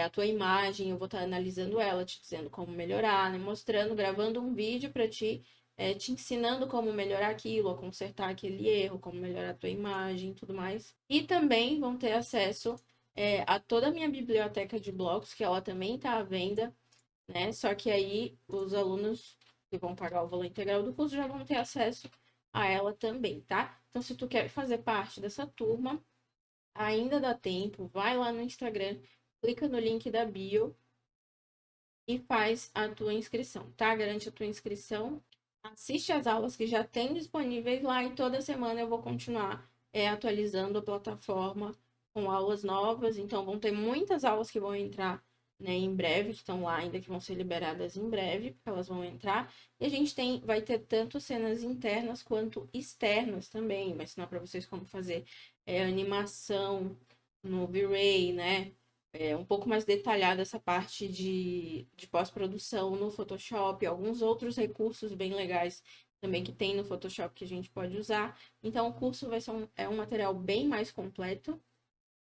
A tua imagem, eu vou estar analisando ela, te dizendo como melhorar, né? Mostrando, gravando um vídeo para ti, te ensinando como melhorar aquilo, ou consertar aquele erro, como melhorar a tua imagem e tudo mais. E também vão ter acesso a toda a minha biblioteca de blocos, que ela também está à venda, né? Só que aí os alunos que vão pagar o valor integral do curso já vão ter acesso a ela também, tá? Então, se tu quer fazer parte dessa turma, ainda dá tempo, vai lá no Instagram, clica no link da bio e faz a tua inscrição, tá? Garante a tua inscrição. Assiste as aulas que já tem disponíveis lá e toda semana eu vou continuar atualizando a plataforma com aulas novas. Então, vão ter muitas aulas que vão entrar, né, em breve, que estão lá ainda, que vão ser liberadas em breve, porque elas vão entrar. E a gente vai ter tanto cenas internas quanto externas também. Vai ensinar para vocês como fazer animação no V-Ray, né? um pouco mais detalhada essa parte de pós-produção no Photoshop, alguns outros recursos bem legais também que tem no Photoshop que a gente pode usar. Então, o curso vai ser um material bem mais completo,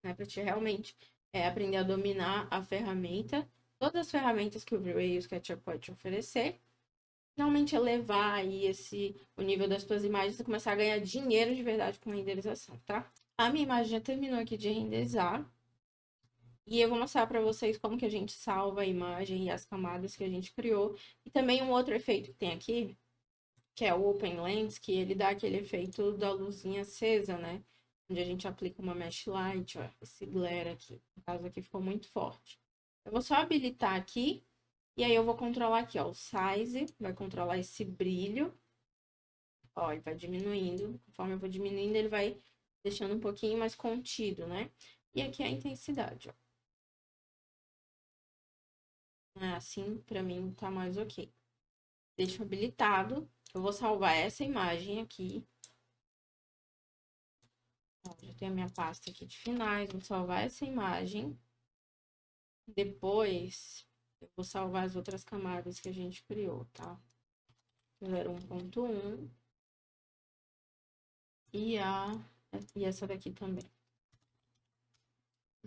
né, para te realmente aprender a dominar a ferramenta, todas as ferramentas que o V-Ray e o SketchUp pode te oferecer. Finalmente elevar aí o nível das tuas imagens e começar a ganhar dinheiro de verdade com renderização, tá? A minha imagem já terminou aqui de renderizar. E eu vou mostrar para vocês como que a gente salva a imagem e as camadas que a gente criou. E também um outro efeito que tem aqui, que é o Open Lens, que ele dá aquele efeito da luzinha acesa, né? Onde a gente aplica uma mesh light, ó, esse glare aqui. No caso aqui ficou muito forte. Eu vou só habilitar aqui, e aí eu vou controlar aqui, ó, o size, vai controlar esse brilho. Ó, ele vai diminuindo, conforme eu vou diminuindo, ele vai deixando um pouquinho mais contido, né? E aqui é a intensidade, ó. Assim, pra mim, tá mais ok. Deixo habilitado. Eu vou salvar essa imagem aqui. Ó, já tenho a minha pasta aqui de finais. Vou salvar essa imagem. Depois, eu vou salvar as outras camadas que a gente criou, tá? 01.1 e essa daqui também.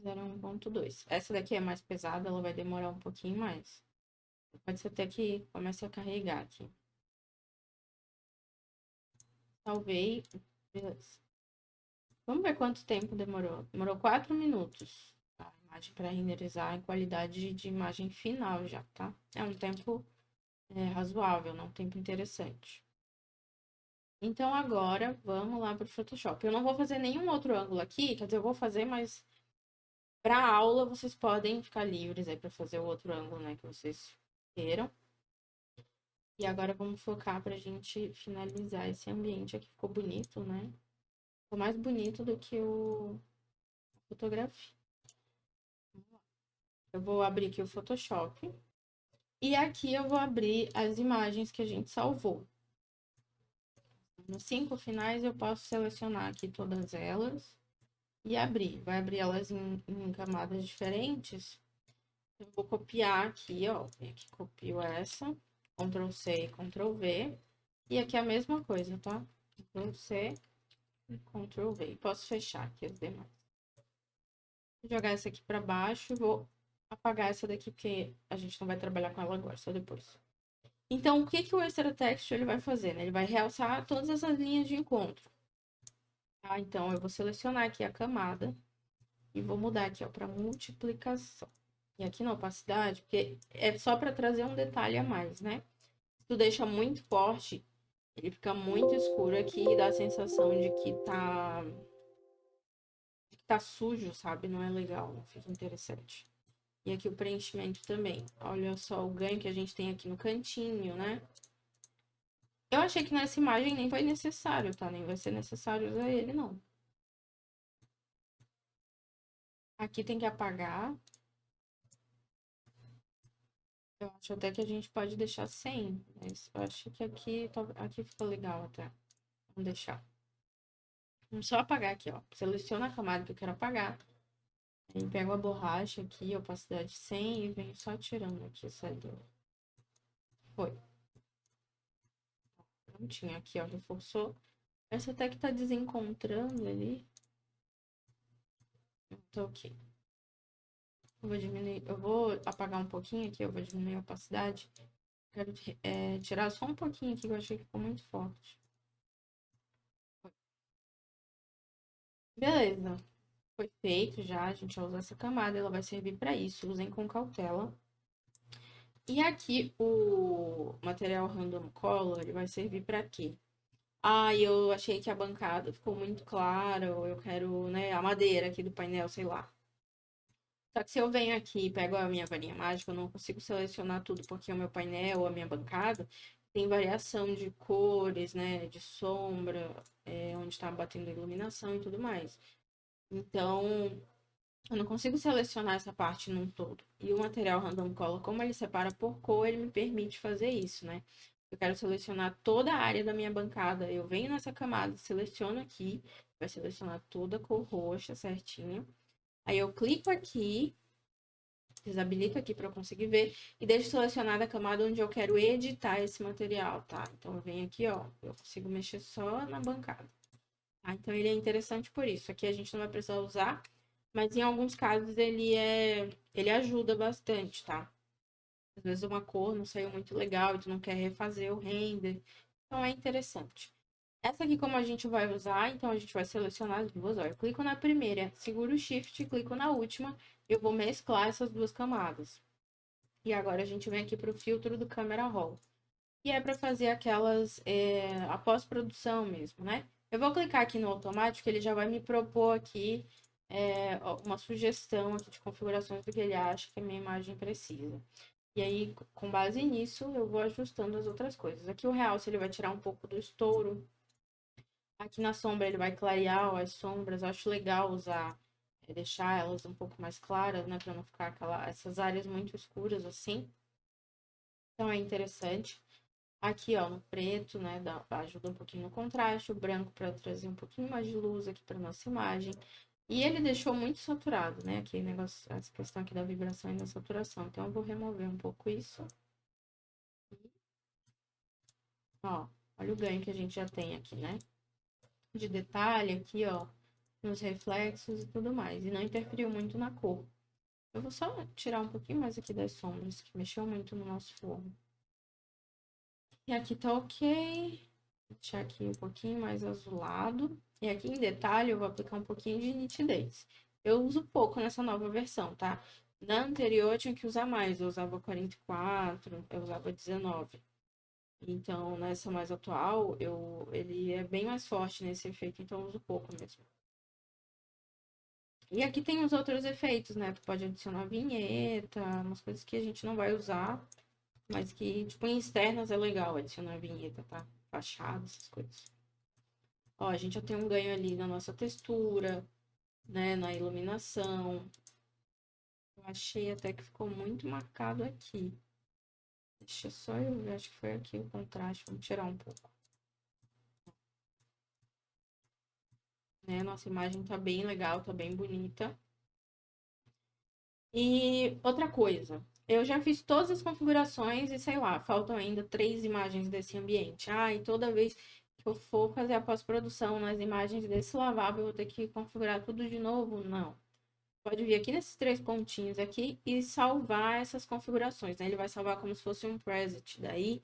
01.2. Essa daqui é mais pesada, ela vai demorar um pouquinho mais. Pode ser até que comece a carregar aqui. Salvei. Beleza. Vamos ver quanto tempo demorou. Demorou 4 minutos. A imagem para renderizar em qualidade de imagem final já, tá? É um tempo razoável, não um tempo interessante. Então, agora, vamos lá para o Photoshop. Eu não vou fazer nenhum outro ângulo aqui, quer dizer, eu vou fazer, mas para aula vocês podem ficar livres aí para fazer o outro ângulo, né, que vocês queiram. E agora vamos focar para a gente finalizar esse ambiente aqui. Ficou bonito, né? Ficou mais bonito do que a fotografia. Eu vou abrir aqui o Photoshop. E aqui eu vou abrir as imagens que a gente salvou. Nos 5 finais eu posso selecionar aqui todas elas e abrir. Vai abrir elas em camadas diferentes. Eu vou copiar aqui, ó. Aqui copio essa. Ctrl C e Ctrl V. E aqui é a mesma coisa, tá? Ctrl C e Ctrl V. E posso fechar aqui as demais. Vou jogar essa aqui para baixo e vou apagar essa daqui, porque a gente não vai trabalhar com ela agora, só depois. Então, o que que o Extra Text ele vai fazer, né? Ele vai realçar todas essas linhas de encontro. Tá? Então, eu vou selecionar aqui a camada e vou mudar aqui, ó, para multiplicação. E aqui na opacidade, porque é só para trazer um detalhe a mais, né? Se tu deixa muito forte, ele fica muito escuro aqui e dá a sensação de que tá sujo, sabe? Não é legal, não fica interessante. E aqui o preenchimento também. Olha só o ganho que a gente tem aqui no cantinho, né? Eu achei que nessa imagem nem foi necessário, tá? Nem vai ser necessário usar ele, não. Aqui tem que apagar. Eu acho até que a gente pode deixar sem. Mas eu acho que aqui ficou legal até. Vamos deixar. Vamos só apagar aqui, ó. Seleciona a camada que eu quero apagar. Aí pego a borracha aqui, opacidade 100 e venho só tirando aqui essa linha. Foi. Prontinho aqui, ó. Reforçou. Essa até que tá desencontrando ali. Tá ok. Eu vou apagar um pouquinho aqui, eu vou diminuir a opacidade. Quero tirar só um pouquinho aqui, que eu achei que ficou muito forte. Beleza. Foi feito já, a gente vai usar essa camada, ela vai servir para isso. Usem com cautela. E aqui o material Random Color, ele vai servir para quê? Ah, eu achei que a bancada ficou muito clara, ou eu quero, né, a madeira aqui do painel, sei lá. Só que se eu venho aqui e pego a minha varinha mágica, eu não consigo selecionar tudo, porque o meu painel, a minha bancada, tem variação de cores, né, de sombra, onde está batendo a iluminação e tudo mais. Então, eu não consigo selecionar essa parte num todo. E o material Random Color, como ele separa por cor, ele me permite fazer isso, né? Eu quero selecionar toda a área da minha bancada. Eu venho nessa camada, seleciono aqui, vai selecionar toda a cor roxa certinho. Aí eu clico aqui Desabilito aqui para eu conseguir ver e deixo selecionada a camada onde eu quero editar esse material, tá? Então, eu venho aqui, ó, eu consigo mexer só na bancada. Tá? Então, ele é interessante por isso. Aqui a gente não vai precisar usar, mas em alguns casos ele ajuda bastante, tá? Às vezes uma cor não saiu muito legal e tu não quer refazer o render. Então, é interessante. Essa aqui, como a gente vai usar, então a gente vai selecionar as duas. Ó, eu clico na primeira, seguro o Shift, clico na última, eu vou mesclar essas duas camadas. E agora a gente vem aqui para o filtro do Camera Raw. E é para fazer a pós-produção mesmo, né? Eu vou clicar aqui no automático, ele já vai me propor aqui uma sugestão aqui de configurações do que ele acha que a minha imagem precisa. E aí, com base nisso, eu vou ajustando as outras coisas. Aqui o realce ele vai tirar um pouco do estouro. Aqui na sombra ele vai clarear ó, as sombras. Eu acho legal usar, deixar elas um pouco mais claras, né? Para não ficar essas áreas muito escuras assim. Então é interessante. Aqui, ó, no preto, né, ajuda um pouquinho no contraste, o branco para trazer um pouquinho mais de luz aqui para nossa imagem. E ele deixou muito saturado, né, aqui, negócio, essa questão aqui da vibração e da saturação. Então, eu vou remover um pouco isso. Ó, olha o ganho que a gente já tem aqui, né? De detalhe aqui, ó, nos reflexos e tudo mais. E não interferiu muito na cor. Eu vou só tirar um pouquinho mais aqui das sombras, que mexeu muito no nosso forno. E aqui tá ok. Vou deixar aqui um pouquinho mais azulado. E aqui em detalhe eu vou aplicar um pouquinho de nitidez. Eu uso pouco nessa nova versão, tá? Na anterior eu tinha que usar mais. Eu usava 44, eu usava 19. Então, nessa mais atual, ele é bem mais forte nesse efeito, então eu uso pouco mesmo. E aqui tem os outros efeitos, né? Tu pode adicionar vinheta, umas coisas que a gente não vai usar, mas que, tipo, em externas é legal adicionar vinheta, tá? Fachada, essas coisas. Ó, a gente já tem um ganho ali na nossa textura, né? Na iluminação. Eu achei até que ficou muito marcado aqui. Deixa só eu ver, acho que foi aqui o contraste. Vamos tirar um pouco. Né? Nossa imagem tá bem legal, tá bem bonita. E outra coisa, eu já fiz todas as configurações e sei lá, faltam ainda 3 imagens desse ambiente. Ah, e toda vez que eu for fazer a pós-produção nas imagens desse lavabo, eu vou ter que configurar tudo de novo? Não. Pode vir aqui nesses 3 pontinhos aqui e salvar essas configurações, né? Ele vai salvar como se fosse um preset. Daí,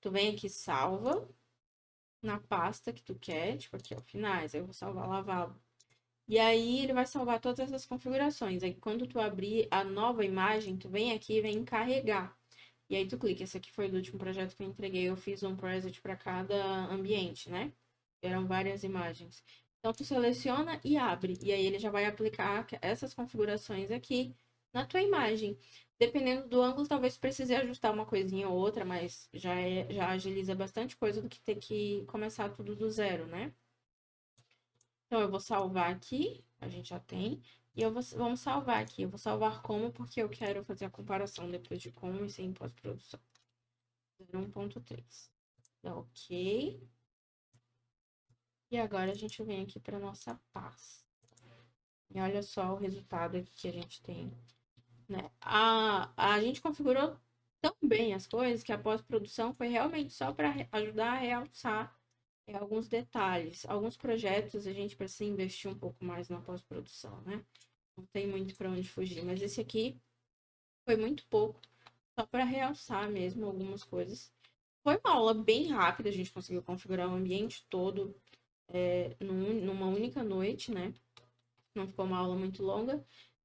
tu vem aqui, salva na pasta que tu quer, tipo aqui, ó, finais. Aí eu vou salvar lavabo. E aí ele vai salvar todas essas configurações. Aí quando tu abrir a nova imagem, tu vem aqui e vem carregar. E aí tu clica. Esse aqui foi do último projeto que eu entreguei. Eu fiz um preset para cada ambiente, né? Eram várias imagens. Então tu seleciona e abre. E aí ele já vai aplicar essas configurações aqui na tua imagem. Dependendo do ângulo, talvez precise ajustar uma coisinha ou outra, mas já agiliza bastante coisa do que ter que começar tudo do zero, né? Então, eu vou salvar aqui, a gente já tem, e vamos salvar aqui. Eu vou salvar como, porque eu quero fazer a comparação depois de como e sem pós-produção. 1.3. Dá ok. E agora a gente vem aqui para nossa pasta. E olha só o resultado aqui que a gente tem, né? A gente configurou tão bem as coisas que a pós-produção foi realmente só para ajudar a realçar alguns detalhes. Alguns projetos a gente precisa investir um pouco mais na pós-produção, né? Não tem muito para onde fugir, mas esse aqui foi muito pouco, só para realçar mesmo algumas coisas. Foi uma aula bem rápida, a gente conseguiu configurar o ambiente todo numa única noite, né? Não ficou uma aula muito longa.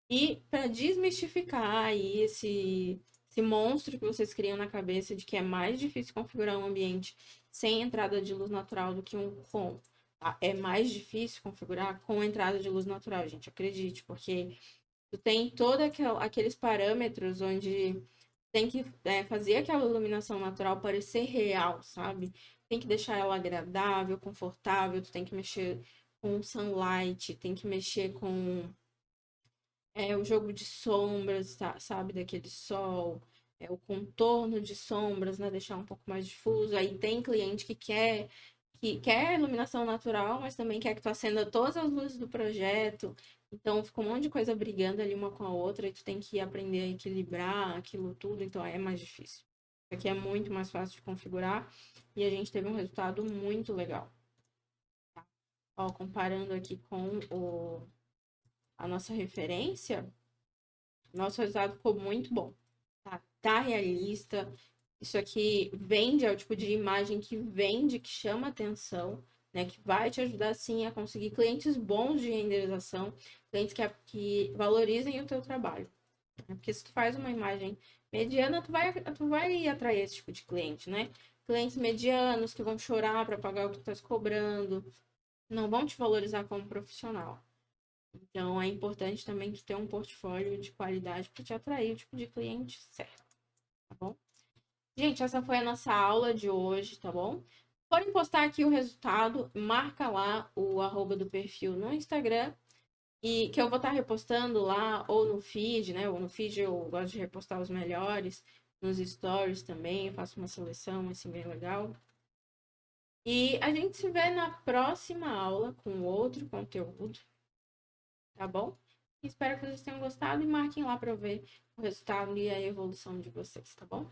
E para desmistificar aí esse monstro que vocês criam na cabeça de que é mais difícil configurar um ambiente sem entrada de luz natural do que um com. Tá? É mais difícil configurar com entrada de luz natural, gente, acredite, porque tu tem todos aqueles parâmetros onde tem que fazer aquela iluminação natural parecer real, sabe? Tem que deixar ela agradável, confortável, tu tem que mexer com sunlight, tem que mexer com o jogo de sombras, tá, sabe? Daquele sol, o contorno de sombras, né? Deixar um pouco mais difuso. Aí tem cliente que quer que quer iluminação natural, mas também quer que tu acenda todas as luzes do projeto. Então fica um monte de coisa brigando ali uma com a outra e tu tem que aprender a equilibrar aquilo tudo, então é mais difícil. Isso aqui é muito mais fácil de configurar e a gente teve um resultado muito legal. Tá? Ó, comparando aqui com a nossa referência, nosso resultado ficou muito bom. Tá realista. Isso aqui vende, é o tipo de imagem que vende, que chama atenção, né? Que vai te ajudar, sim, a conseguir clientes bons de renderização, clientes que valorizem o teu trabalho. Né? Porque se tu faz uma imagem mediana, tu vai atrair esse tipo de cliente, né? Clientes medianos que vão chorar para pagar o que tu estás cobrando, não vão te valorizar como profissional. Então, é importante também tu ter um portfólio de qualidade para te atrair o tipo de cliente certo, tá bom? Gente, essa foi a nossa aula de hoje, tá bom? Podem postar aqui o resultado, marca lá o arroba do perfil no Instagram, e que eu vou estar repostando lá, ou no feed, né? Ou no feed eu gosto de repostar os melhores, nos stories também, eu faço uma seleção assim bem legal. E a gente se vê na próxima aula com outro conteúdo, tá bom? Espero que vocês tenham gostado e marquem lá para eu ver o resultado e a evolução de vocês, tá bom?